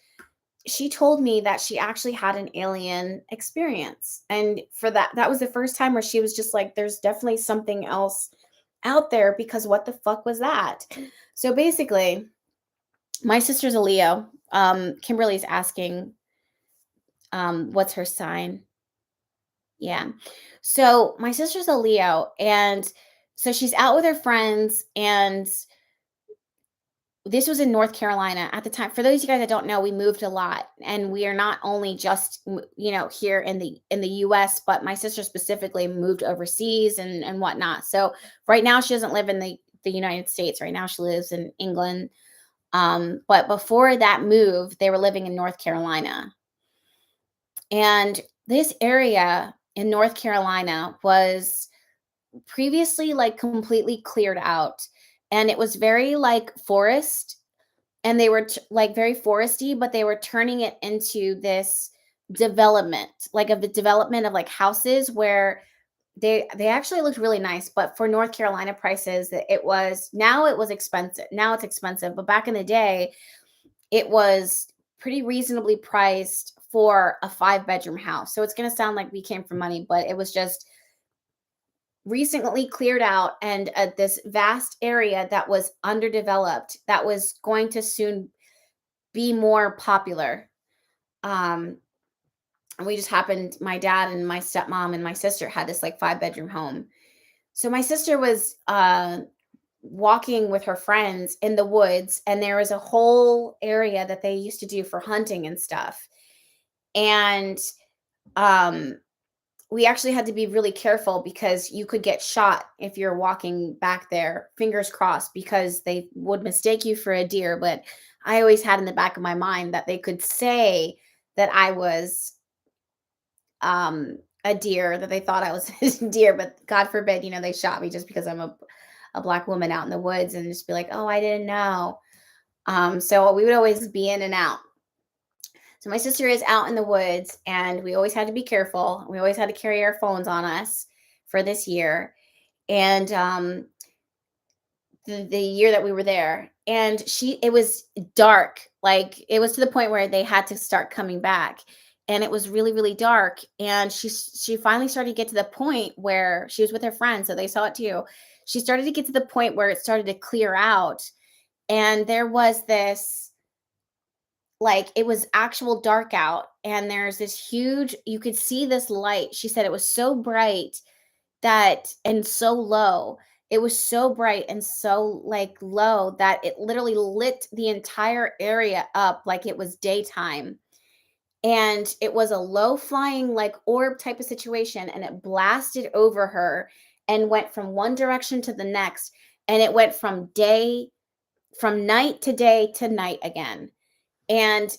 A: She told me that she actually had an alien experience. And for that was the first time where she was just like, there's definitely something else out there, because what the fuck was that? So basically, my sister's a Leo. Kimberly's asking, what's her sign? Yeah. So my sister's a Leo, and so she's out with her friends, and this was in North Carolina at the time. For those of you guys that don't know, we moved a lot, and we are not only just here in the US, but my sister specifically moved overseas and whatnot. So right now she doesn't live in the United States. Right now she lives in England. But before that move, they were living in North Carolina, and this area in North Carolina was previously like completely cleared out, and it was very like forest, and they were like very foresty, but they were turning it into this development, like of the development of like houses where they actually looked really nice, but for North Carolina prices, it was expensive. Now it's expensive, but back in the day, it was pretty reasonably priced for a 5-bedroom house. So it's going to sound like we came for money, but it was just recently cleared out, and this vast area that was underdeveloped that was going to soon be more popular. Um, and we just happened, my dad and my stepmom and my sister had this like 5-bedroom home. So my sister was walking with her friends in the woods, and there was a whole area that they used to do for hunting and stuff. And um, we actually had to be really careful because you could get shot if you're walking back there, fingers crossed, because they would mistake you for a deer. But I always had in the back of my mind that they could say that I was a deer, that they thought I was a deer, but God forbid, they shot me just because I'm a black woman out in the woods and just be like, oh, I didn't know. So we would always be in and out. So my sister is out in the woods, and we always had to be careful. We always had to carry our phones on us for this year. And the year that we were there, and it was dark, like it was to the point where they had to start coming back, and it was really really dark, and she finally started to get to the point where she was with her friends, so they saw it too. She started to get to the point where it started to clear out, and there was this, like, it was actual dark out, and there's this huge, you could see this light. She said it was so bright that, and so low. It was so bright and so, like, low that it literally lit the entire area up like it was daytime. And it was a low flying, like, orb type of situation, and it blasted over her and went from one direction to the next, and it went from night to day to night again. And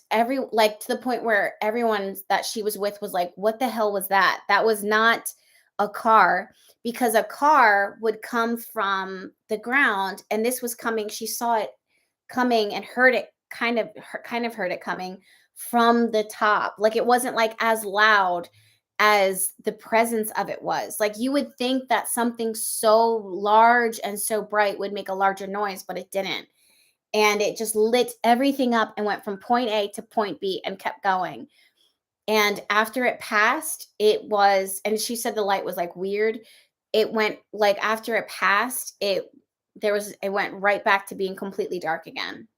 A: like, to the point where everyone that she was with was like, what the hell was that? That was not a car, because a car would come from the ground, and this was coming. She saw it coming and heard it, kind of heard it coming from the top. Like, it wasn't like as loud as the presence of it was. Like, you would think that something so large and so bright would make a larger noise, but it didn't. And it just lit everything up and went from point A to point B and kept going. And after it passed, and she said the light was like weird. It went, like, after it passed, it went right back to being completely dark again.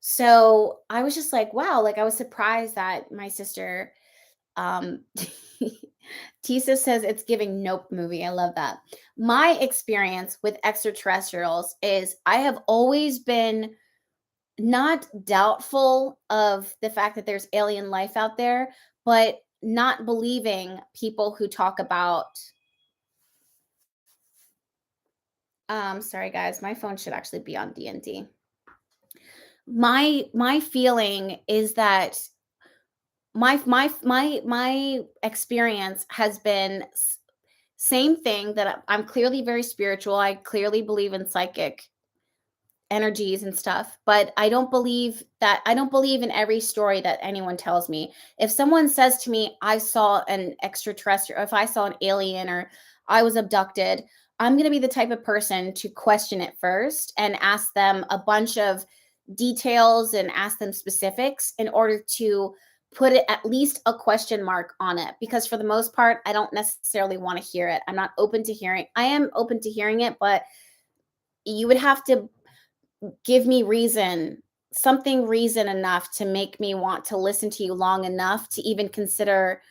A: So I was just like, wow, like, I was surprised that my sister, um, Tisa says it's giving Nope movie. I love that. My experience with extraterrestrials is I have always been not doubtful of the fact that there's alien life out there, but not believing people who talk about, sorry guys, my phone should actually be on D&D. My feeling is that my experience has been same thing, that I'm clearly very spiritual. I clearly believe in psychic energies and stuff, but I don't believe in every story that anyone tells me. If someone says to me, I saw an extraterrestrial, or if I saw an alien, or I was abducted, I'm going to be the type of person to question it first and ask them a bunch of details and ask them specifics in order to put it, at least a question mark on it, because for the most part I don't necessarily want to hear it. I'm not open to hearing. I am open to hearing it, but you would have to give me reason enough to make me want to listen to you long enough to even consider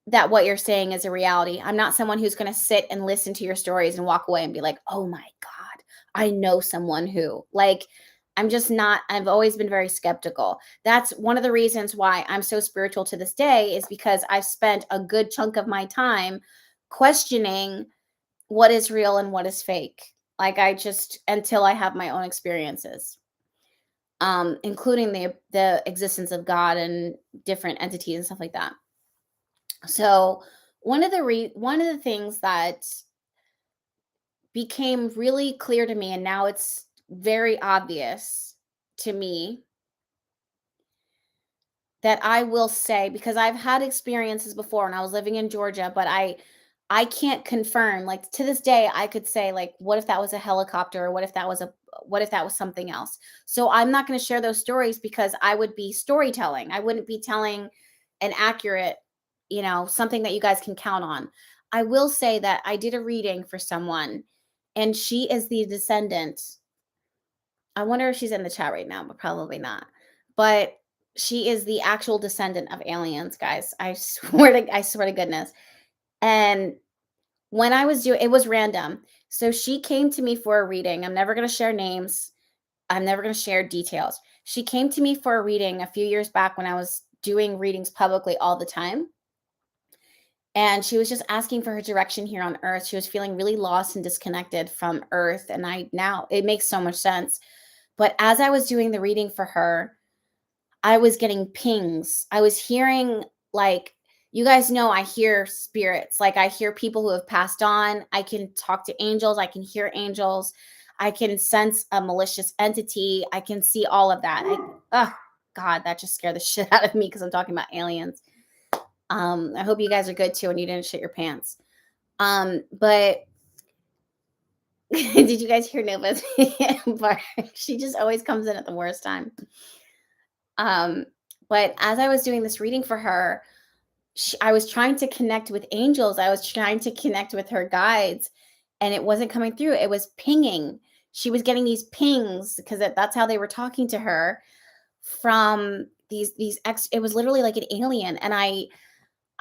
A: that what you're saying is a reality. I'm not someone who's going to sit and listen to your stories and walk away and be like, oh my God, I know someone who, like, I'm just not, I've always been very skeptical. That's one of the reasons why I'm so spiritual to this day, is because I've spent a good chunk of my time questioning what is real and what is fake. Like, until I have my own experiences, including the existence of God and different entities and stuff like that. So one of the things that became really clear to me, and now it's very obvious to me, that I will say, because I've had experiences before, and I was living in Georgia, but I can't confirm, like, to this day I could say, like, what if that was a helicopter, or what if that was something else. So I'm not going to share those stories, because I would be storytelling. I wouldn't be telling an accurate, something that you guys can count on. I will say that I did a reading for someone, and she is the descendant. I wonder if she's in the chat right now, but probably not. But she is the actual descendant of aliens, guys. I swear to goodness. And when I was doing, it was random. So she came to me for a reading. I'm never going to share names. I'm never going to share details. She came to me for a reading a few years back when I was doing readings publicly all the time. And she was just asking for her direction here on Earth. She was feeling really lost and disconnected from Earth. And now it makes so much sense. But as I was doing the reading for her, I was getting pings. I was hearing, like, You guys know I hear spirits. Like I hear people who have passed on. I can talk to angels. I can hear angels. I can sense a malicious entity. I can see all of that. Oh God, that just scared the shit out of me because I'm talking about aliens. I hope you guys are good too and you didn't shit your pants. But did you guys hear Nova's bark? She just always comes in at the worst time. But as I was doing this reading for her, I was trying to connect with angels. I was trying to connect with her guides, and it wasn't coming through. It was pinging. She was getting these pings because that's how they were talking to her from these it was literally like an alien. And I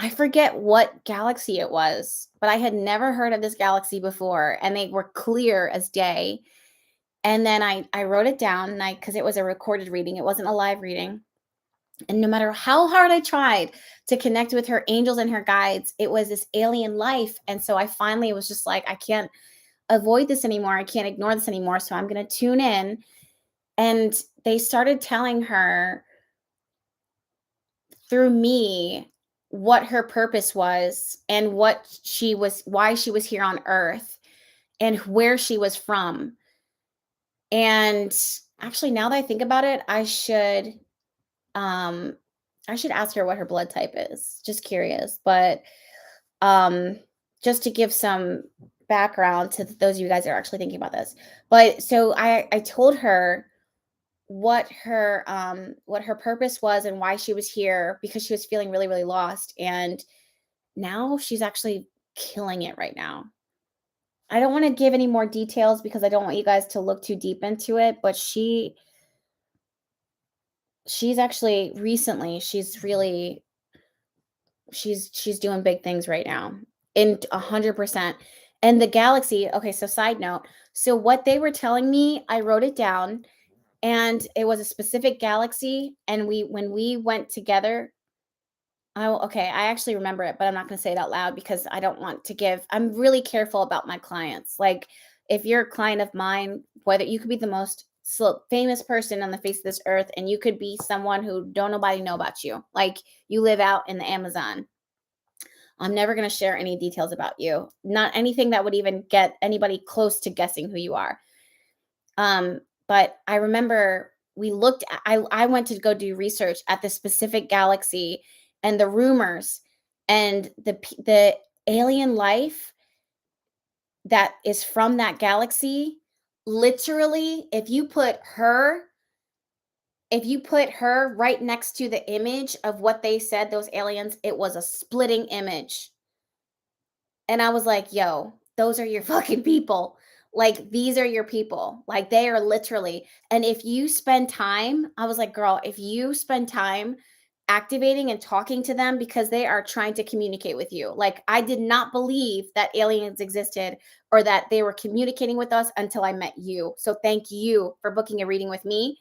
A: forget what galaxy it was, but I had never heard of this galaxy before, and they were clear as day. And then I wrote it down, and because it was a recorded reading, it wasn't a live reading. And no matter how hard I tried to connect with her angels and her guides, it was this alien life. And so I finally was just like, I can't avoid this anymore. I can't ignore this anymore. So I'm going to tune in. And they started telling her through me what her purpose was and why she was here on Earth and where she was from. And actually, now that I think about it, I should ask her what her blood type is. Just curious, but just to give some background to those of you guys that are actually thinking about this. But so I told her what her purpose was and why she was here, because she was feeling really, really lost. And now she's actually killing it right now. I don't want to give any more details because I don't want you guys to look too deep into it, but she's actually recently, she's doing big things right now in 100%. And the galaxy, okay, so side note, so what they were telling me, I wrote it down, and it was a specific galaxy. And when we went together, okay, I actually remember it, but I'm not going to say it out loud because I don't want to I'm really careful about my clients. Like, if you're a client of mine, whether you could be the most famous person on the face of this earth, and you could be someone who don't nobody know about you, like you live out in the Amazon, I'm never going to share any details about you, not anything that would even get anybody close to guessing who you are. But I remember I went to go do research at the specific galaxy and the rumors and the alien life that is from that galaxy. Literally, if you put her right next to the image of what they said, those aliens, it was a splitting image. And I was like, yo, those are your fucking people. Like, these are your people. Like, they are literally. And if you spend time, I was like, girl, if you spend time activating and talking to them, because they are trying to communicate with you. Like, I did not believe that aliens existed or that they were communicating with us until I met you. So thank you for booking a reading with me,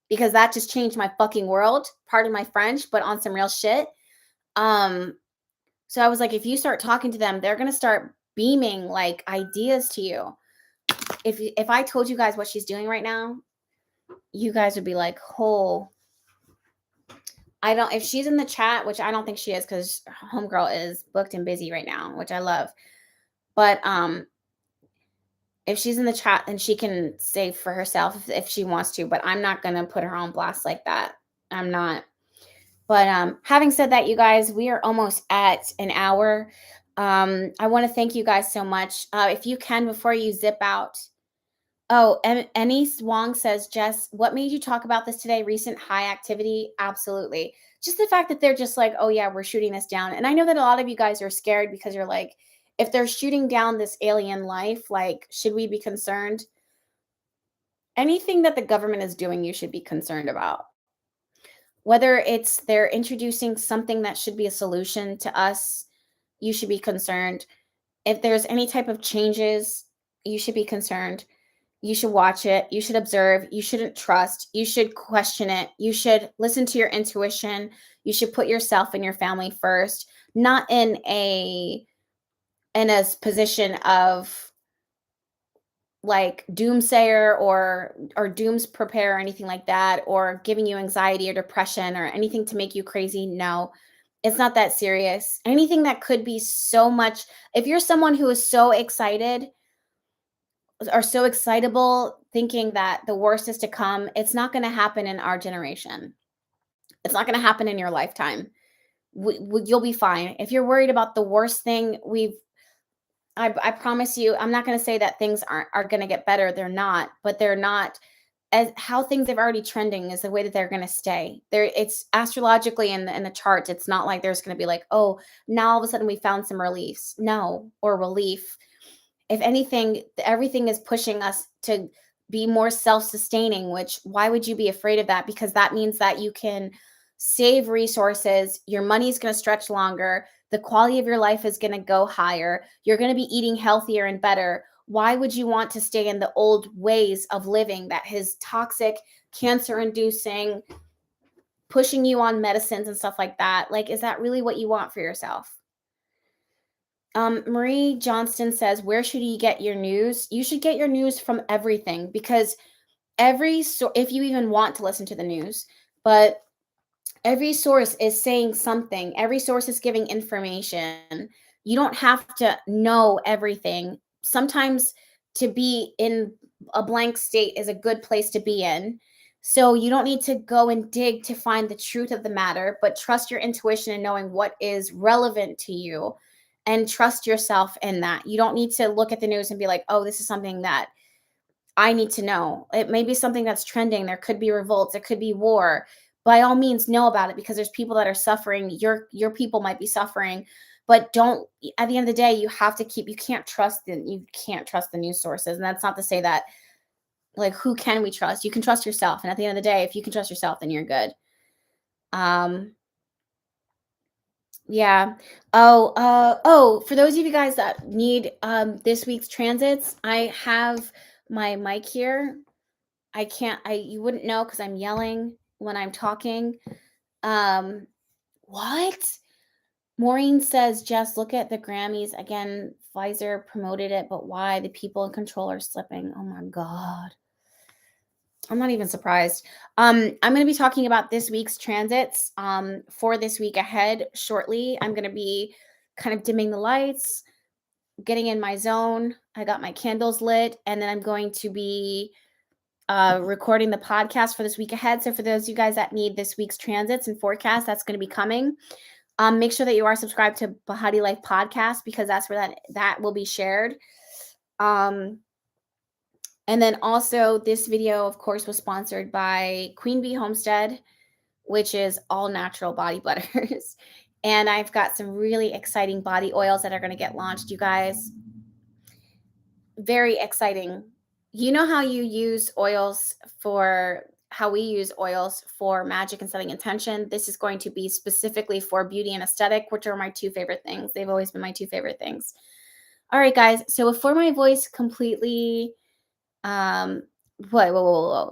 A: because that just changed my fucking world. Pardon my French, but on some real shit. So I was like, if you start talking to them, they're going to start beaming like ideas to you. If I told you guys what she's doing right now, you guys would be like, oh, if she's in the chat, which I don't think she is because homegirl is booked and busy right now, which I love. But if she's in the chat, then she can say for herself if she wants to, but I'm not going to put her on blast like that. I'm not. But having said that, you guys, we are almost at an hour. I want to thank you guys so much. If you can, before you zip out. Oh, Annie Wong says, Jess, what made you talk about this today? Recent high activity? Absolutely. Just the fact that they're just like, oh yeah, we're shooting this down. And I know that a lot of you guys are scared because you're like, if they're shooting down this alien life, like, should we be concerned? Anything that the government is doing, you should be concerned about. Whether it's they're introducing something that should be a solution to us, you should be concerned. If there's any type of changes, you should be concerned. You should watch it. You should observe. You shouldn't trust. You should question it. You should listen to your intuition. You should put yourself and your family first, not in a position of like doomsayer or dooms prepare or anything like that, or giving you anxiety or depression or anything to make you crazy. No, It's not that serious. Anything that could be so much, if you're someone who is so excited or so excitable, thinking that the worst is to come, it's not going to happen in our generation. It's not going to happen in your lifetime. You'll be fine. If you're worried about the worst thing, I promise you, I'm not going to say that things are going to get better. They're not, but they're not as how things have already trending is the way that they're going to stay. There, it's astrologically in the charts. It's not like there's going to be like, oh, now all of a sudden we found some reliefs. No, or relief. If anything, everything is pushing us to be more self-sustaining, which why would you be afraid of that? Because that means that you can save resources, your money's going to stretch longer, the quality of your life is going to go higher, you're going to be eating healthier and better. Why would you want to stay in the old ways of living that is toxic, cancer inducing, pushing you on medicines and stuff like that? Like, is that really what you want for yourself? Marie Johnston says, where should you get your news? You should get your news from everything, because if you even want to listen to the news, but every source is saying something. Every source is giving information. You don't have to know everything. Sometimes to be in a blank state is a good place to be in. So you don't need to go and dig to find the truth of the matter, but trust your intuition and knowing what is relevant to you, and trust yourself in that. You don't need to look at the news and be like, oh, this is something that I need to know. It may be something that's trending. There could be revolts. There could be war. By all means, know about it, because there's people that are suffering. Your people might be suffering, but don't. At the end of the day, you have to keep. You can't trust the news sources, and that's not to say that like who can we trust? You can trust yourself, and at the end of the day, if you can trust yourself, then you're good. Um, yeah. Oh, for those of you guys that need this week's transits, I have my mic here. I can't I you wouldn't know because I'm yelling when I'm talking. Um, what? Maureen says, Jess, look at the Grammys. Again, Pfizer promoted it, but why? The people in control are slipping. Oh my God. I'm not even surprised. I'm going to be talking about this week's transits for this week ahead shortly. I'm going to be kind of dimming the lights, getting in my zone. I got my candles lit, and then I'm going to be recording the podcast for this week ahead. So for those of you guys that need this week's transits and forecast, that's going to be coming. Make sure that you are subscribed to Bahati Life Podcast, because that's where that will be shared. And then also this video, of course, was sponsored by Queen Bee Homestead, which is all natural body butters. And I've got some really exciting body oils that are going to get launched, you guys. Very exciting. You know how you use oils for how we use oils for magic and setting intention. This is going to be specifically for beauty and aesthetic, which are my two favorite things. They've always been my two favorite things. All right, guys. So before my voice completely, whoa.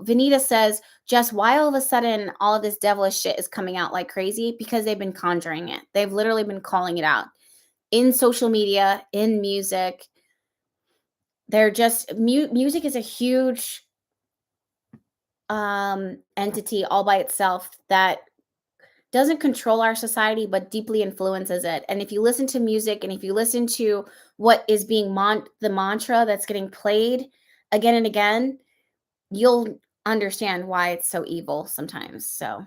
A: Vanita says, Jess, why all of a sudden all of this devilish shit is coming out like crazy? Because they've been conjuring it. They've literally been calling it out in social media, in music. They're just music is a huge entity all by itself that doesn't control our society but deeply influences it. And if you listen to music, and if you listen to what is being the mantra that's getting played again and again, you'll understand why it's so evil sometimes. So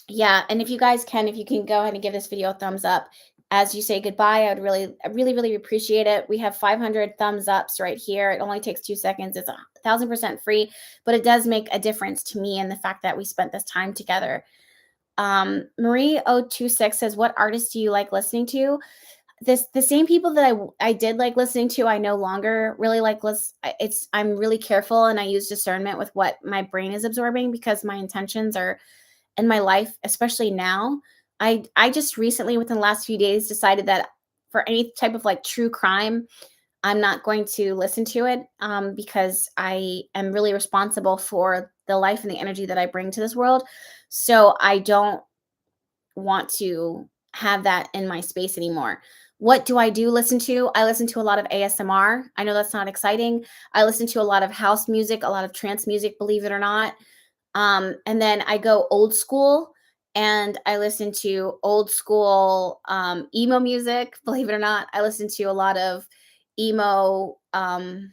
A: yeah, and if you guys can, if you can go ahead and give this video a thumbs up as you say goodbye, I would really appreciate it. We have 500 thumbs ups right here. It only takes 2 seconds. It's 1,000% free, but it does make a difference to me and the fact that we spent this time together. Marie 026 says, what artists do you like listening to? The same people that I did like listening to, I no longer really like I'm really careful, and I use discernment with what my brain is absorbing, because my intentions are in my life, especially now. I just recently, within the last few days, decided that for any type of like true crime, I'm not going to listen to it, because I am really responsible for the life and the energy that I bring to this world. So I don't want to have that in my space anymore. What do I do listen to? I listen to a lot of ASMR. I know that's not exciting. I listen to a lot of house music, a lot of trance music, believe it or not. And then I go old school, and I listen to old school emo music. Believe it or not, I listen to a lot of emo. I'm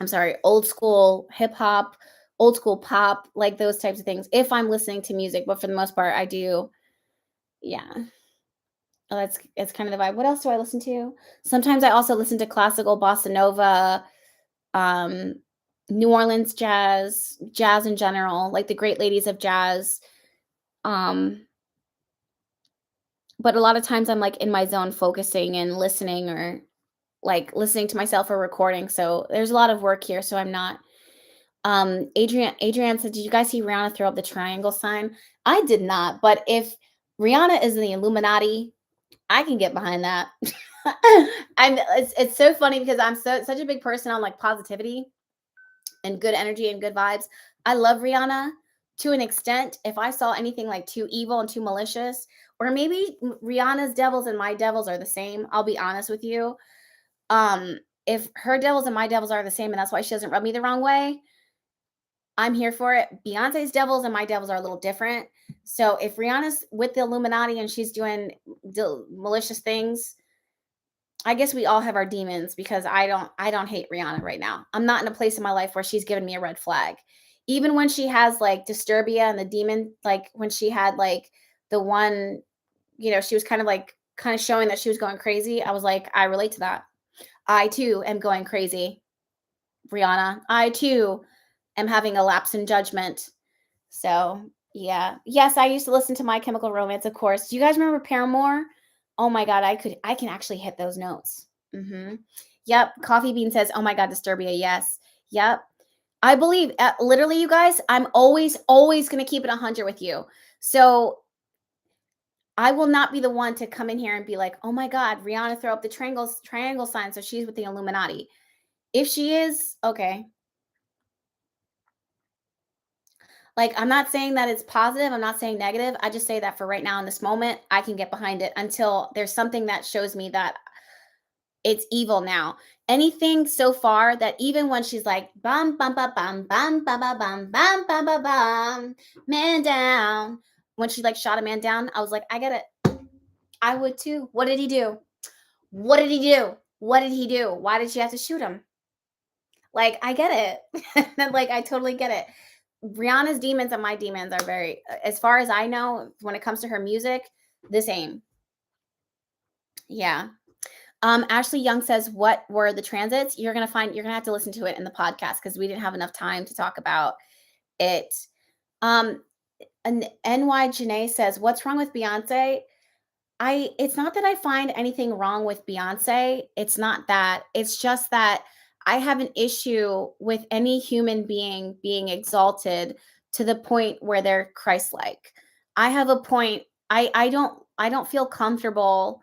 A: sorry, old school hip hop, old school pop, like those types of things. If I'm listening to music, but for the most part, I do. Yeah, that's it's kind of the vibe. What else do I listen to? Sometimes I also listen to classical bossa nova, um, New Orleans jazz, jazz in general, like the great ladies of jazz. Um, but a lot of times I'm like in my zone focusing and listening or like listening to myself or recording. So there's a lot of work here. So I'm not. Adrian said, "Did you guys see Rihanna throw up the triangle sign?" I did not, but if Rihanna is in the Illuminati, I can get behind that. It's so funny because I'm such a big person on like positivity and good energy and good vibes. I love Rihanna to an extent. If I saw anything like too evil and too malicious, or maybe Rihanna's devils and my devils are the same, I'll be honest with you. Um, if her devils and my devils are the same, and that's why she doesn't rub me the wrong way, I'm here for it. Beyonce's devils and my devils are a little different. So if Rihanna's with the Illuminati and she's doing malicious things, I guess we all have our demons because I don't hate Rihanna right now. I'm not in a place in my life where she's giving me a red flag. Even when she has like Disturbia and the demon, like when she had like the one, she was kind of showing that she was going crazy. I was like, I relate to that. I too am going crazy, Rihanna. I too am having a lapse in judgment. So, yeah. Yes, I used to listen to My Chemical Romance, of course. Do you guys remember Paramore? Oh my god, I can actually hit those notes. Mhm. Yep, Coffee Bean says, "Oh my god, Disturbia." Yes. Yep. I believe literally you guys, I'm always going to keep it 100 with you. So, I will not be the one to come in here and be like, "Oh my god, Rihanna throw up the triangle sign so she's with the Illuminati." If she is, okay. Like, I'm not saying that it's positive, I'm not saying negative, I just say that for right now in this moment, I can get behind it until there's something that shows me that it's evil now. Anything so far that even when she's like, "Bum, bum, ba, bum, ba, ba, bum, ba, bum, man down," when she, like, shot a man down, I was like, "I get it. I would too. What did he do? What did he do? What did he do? Why did she have to shoot him?" Like, I get it. Like, I totally get it. Rihanna's demons and my demons are very, as far as I know, when it comes to her music, the same. Yeah. Ashley Young says, "What were the transits?" You're gonna have to listen to it in the podcast because we didn't have enough time to talk about it. Um, and NY Janae says, "What's wrong with Beyonce?" It's not that I find anything wrong with Beyonce. It's not that. It's just that I have an issue with any human being exalted to the point where they're Christ-like. I have a point. I don't feel comfortable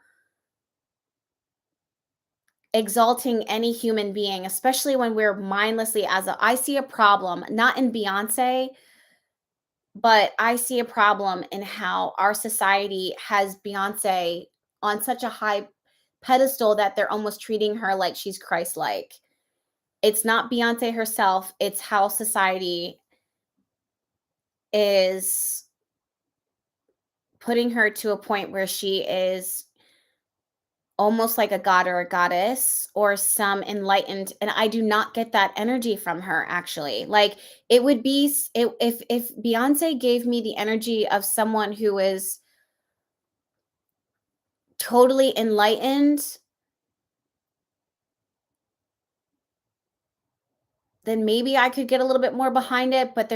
A: exalting any human being, especially when we're mindlessly I see a problem, not in Beyonce, but I see a problem in how our society has Beyonce on such a high pedestal that they're almost treating her like she's Christ-like. It's not Beyonce herself, it's how society is putting her to a point where she is almost like a god or a goddess or some enlightened, and I do not get that energy from her actually. Like it would be if Beyonce gave me the energy of someone who is totally enlightened, then maybe I could get a little bit more behind it, but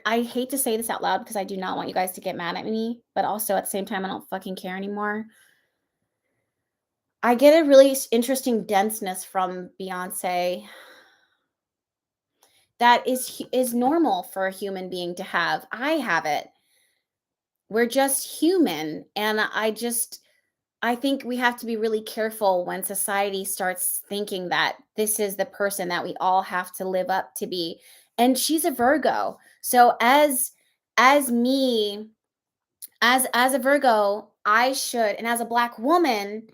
A: I hate to say this out loud because I do not want you guys to get mad at me, but also at the same time I don't fucking care anymore. I get a really interesting denseness from Beyonce that is normal for a human being to have. I have it. We're just human, and I think we have to be really careful when society starts thinking that this is the person that we all have to live up to be. And she's a Virgo. So as me as a Virgo, I should, and as a black woman,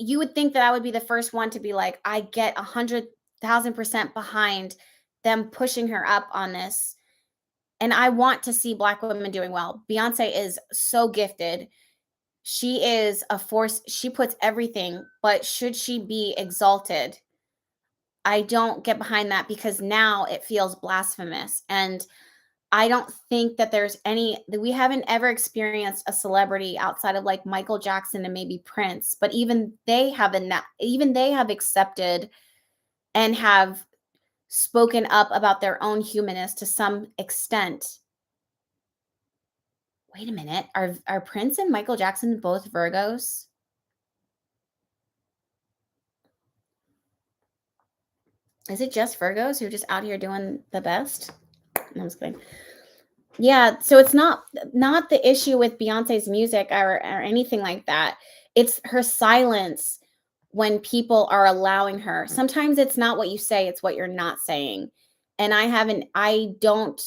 A: you would think that I would be the first one to be like, I get 100,000% behind them pushing her up on this. And I want to see Black women doing well. Beyonce is so gifted. She is a force. She puts everything, but should she be exalted? I don't get behind that because now it feels blasphemous. And I don't think that we haven't ever experienced a celebrity outside of like Michael Jackson and maybe Prince, but even they have accepted and have spoken up about their own humanness to some extent. Wait a minute. Are Prince and Michael Jackson both Virgos? Is it just Virgos who are just out here doing the best? No, I'm just kidding. Yeah, so it's not the issue with Beyonce's music or anything like that. It's her silence when people are allowing her. Sometimes it's not what you say, it's what you're not saying. And I don't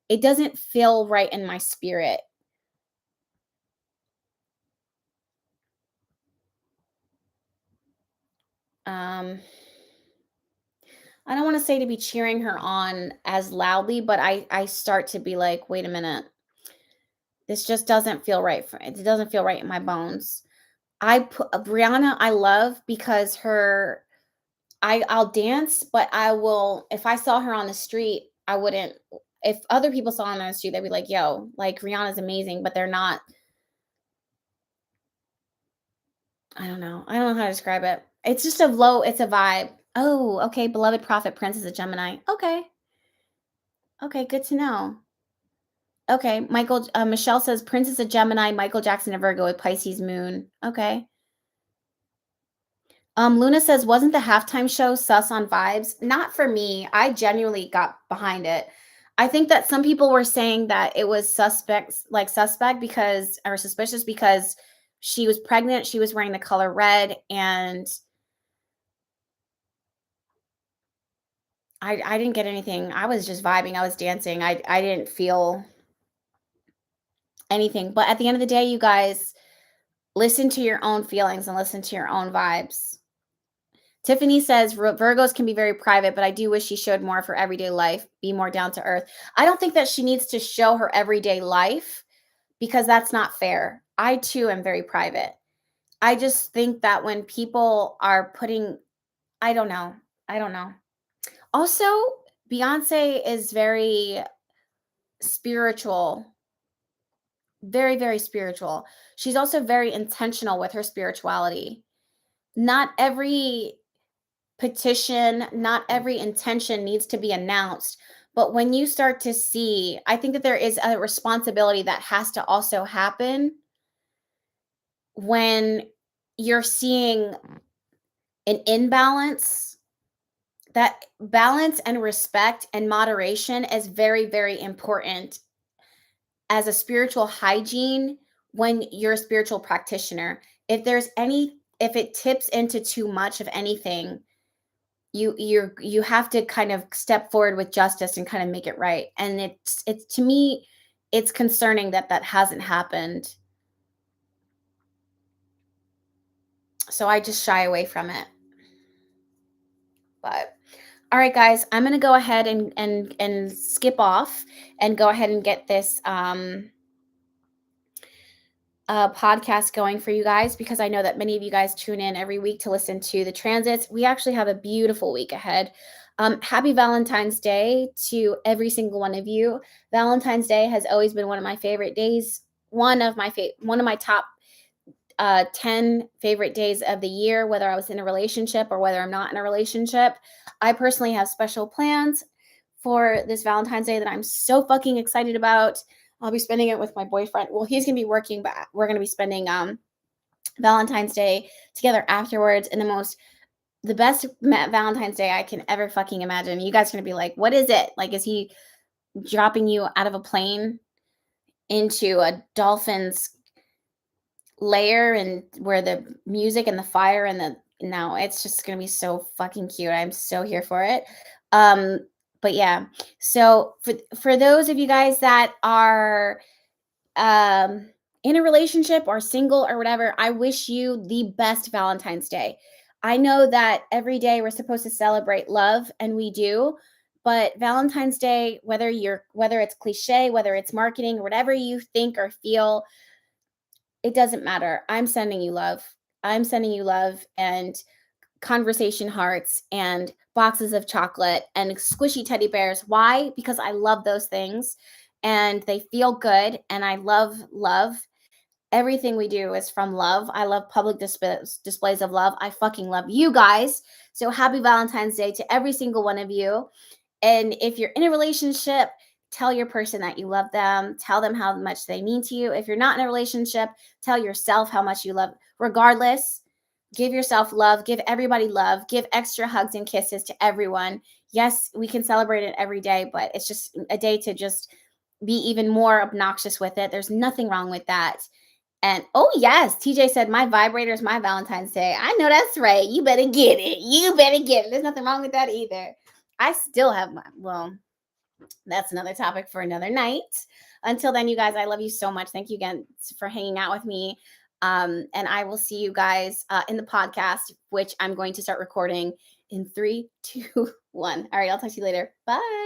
A: it doesn't feel right in my spirit. Um I don't want to say to be cheering her on as loudly, but I start to be like, "Wait a minute. This just doesn't feel right it doesn't feel right in my bones." Brianna I love because I'll dance, but I will if I saw her on the street, I wouldn't if other people saw her on the street, they'd be like, "Yo, like Rihanna's amazing," but they're not. I don't know. I don't know how to describe it. It's a vibe. Oh, okay. Beloved Prophet Prince is a Gemini. Okay. Okay, good to know. Okay. Michelle says Prince is a Gemini, Michael Jackson a Virgo with Pisces moon. Okay. Luna says, wasn't the halftime show sus on vibes? Not for me. I genuinely got behind it. I think that some people were saying that it was suspect because, or suspicious because she was pregnant. She was wearing the color red, and I didn't get anything. I was just vibing. I was dancing. I didn't feel anything. But at the end of the day, you guys listen to your own feelings and listen to your own vibes. Tiffany says Virgos can be very private, but I do wish she showed more of her everyday life, be more down to earth. I don't think that she needs to show her everyday life because that's not fair. I too am very private. I just think that when people are putting, I don't know. I don't know. Also, Beyonce is very spiritual, very, very spiritual. She's also very intentional with her spirituality. Not every petition, not every intention needs to be announced. But when you start to see, I think that there is a responsibility that has to also happen when you're seeing an imbalance. That balance and respect and moderation is very, very important as a spiritual hygiene when you're a spiritual practitioner. If it tips into too much of anything, you have to kind of step forward with justice and kind of make it right. And it's to me, it's concerning that that hasn't happened. So I just shy away from it. But all right, guys, I'm gonna go ahead and skip off and go ahead and get this podcast going for you guys because I know that many of you guys tune in every week to listen to the transits. We actually have a beautiful week ahead. Happy Valentine's Day to every single one of you. Valentine's Day has always been one of my favorite days. One of my top 10 favorite days of the year, whether I was in a relationship or whether I'm not in a relationship. I personally have special plans for this Valentine's Day that I'm so fucking excited about. I'll be spending it with my boyfriend. Well, he's going to be working, but we're going to be spending Valentine's Day together afterwards in the best Valentine's Day I can ever fucking imagine. You guys are going to be like, what is it? Like, is he dropping you out of a plane into a dolphin's layer and where the music and the fire and no, it's just going to be so fucking cute. I'm so here for it. But yeah, so for those of you guys that are in a relationship or single or whatever, I wish you the best Valentine's Day. I know that every day we're supposed to celebrate love, and we do, But Valentine's Day, whether it's cliche, whether it's marketing, whatever you think or feel, it doesn't matter. I'm sending you love. I'm sending you love and conversation hearts and boxes of chocolate and squishy teddy bears. Why? Because I love those things and they feel good and I love love. Everything we do is from love. I love public displays of love. I fucking love you guys. So happy Valentine's Day to every single one of you. And if you're in a relationship, tell your person that you love them. Tell them how much they mean to you. If you're not in a relationship, tell yourself how much you love. Regardless, give yourself love. Give everybody love. Give extra hugs and kisses to everyone. Yes, we can celebrate it every day, but it's just a day to just be even more obnoxious with it. There's nothing wrong with that. And oh yes, TJ said my vibrator is my Valentine's Day. I know that's right. You better get it. You better get it. There's nothing wrong with that either. I still have my, well, that's another topic for another night. Until then, you guys, I love you so much. Thank you again for hanging out with me. And I will see you guys in the podcast, which I'm going to start recording in 3, 2, 1. All right, I'll talk to you later. Bye.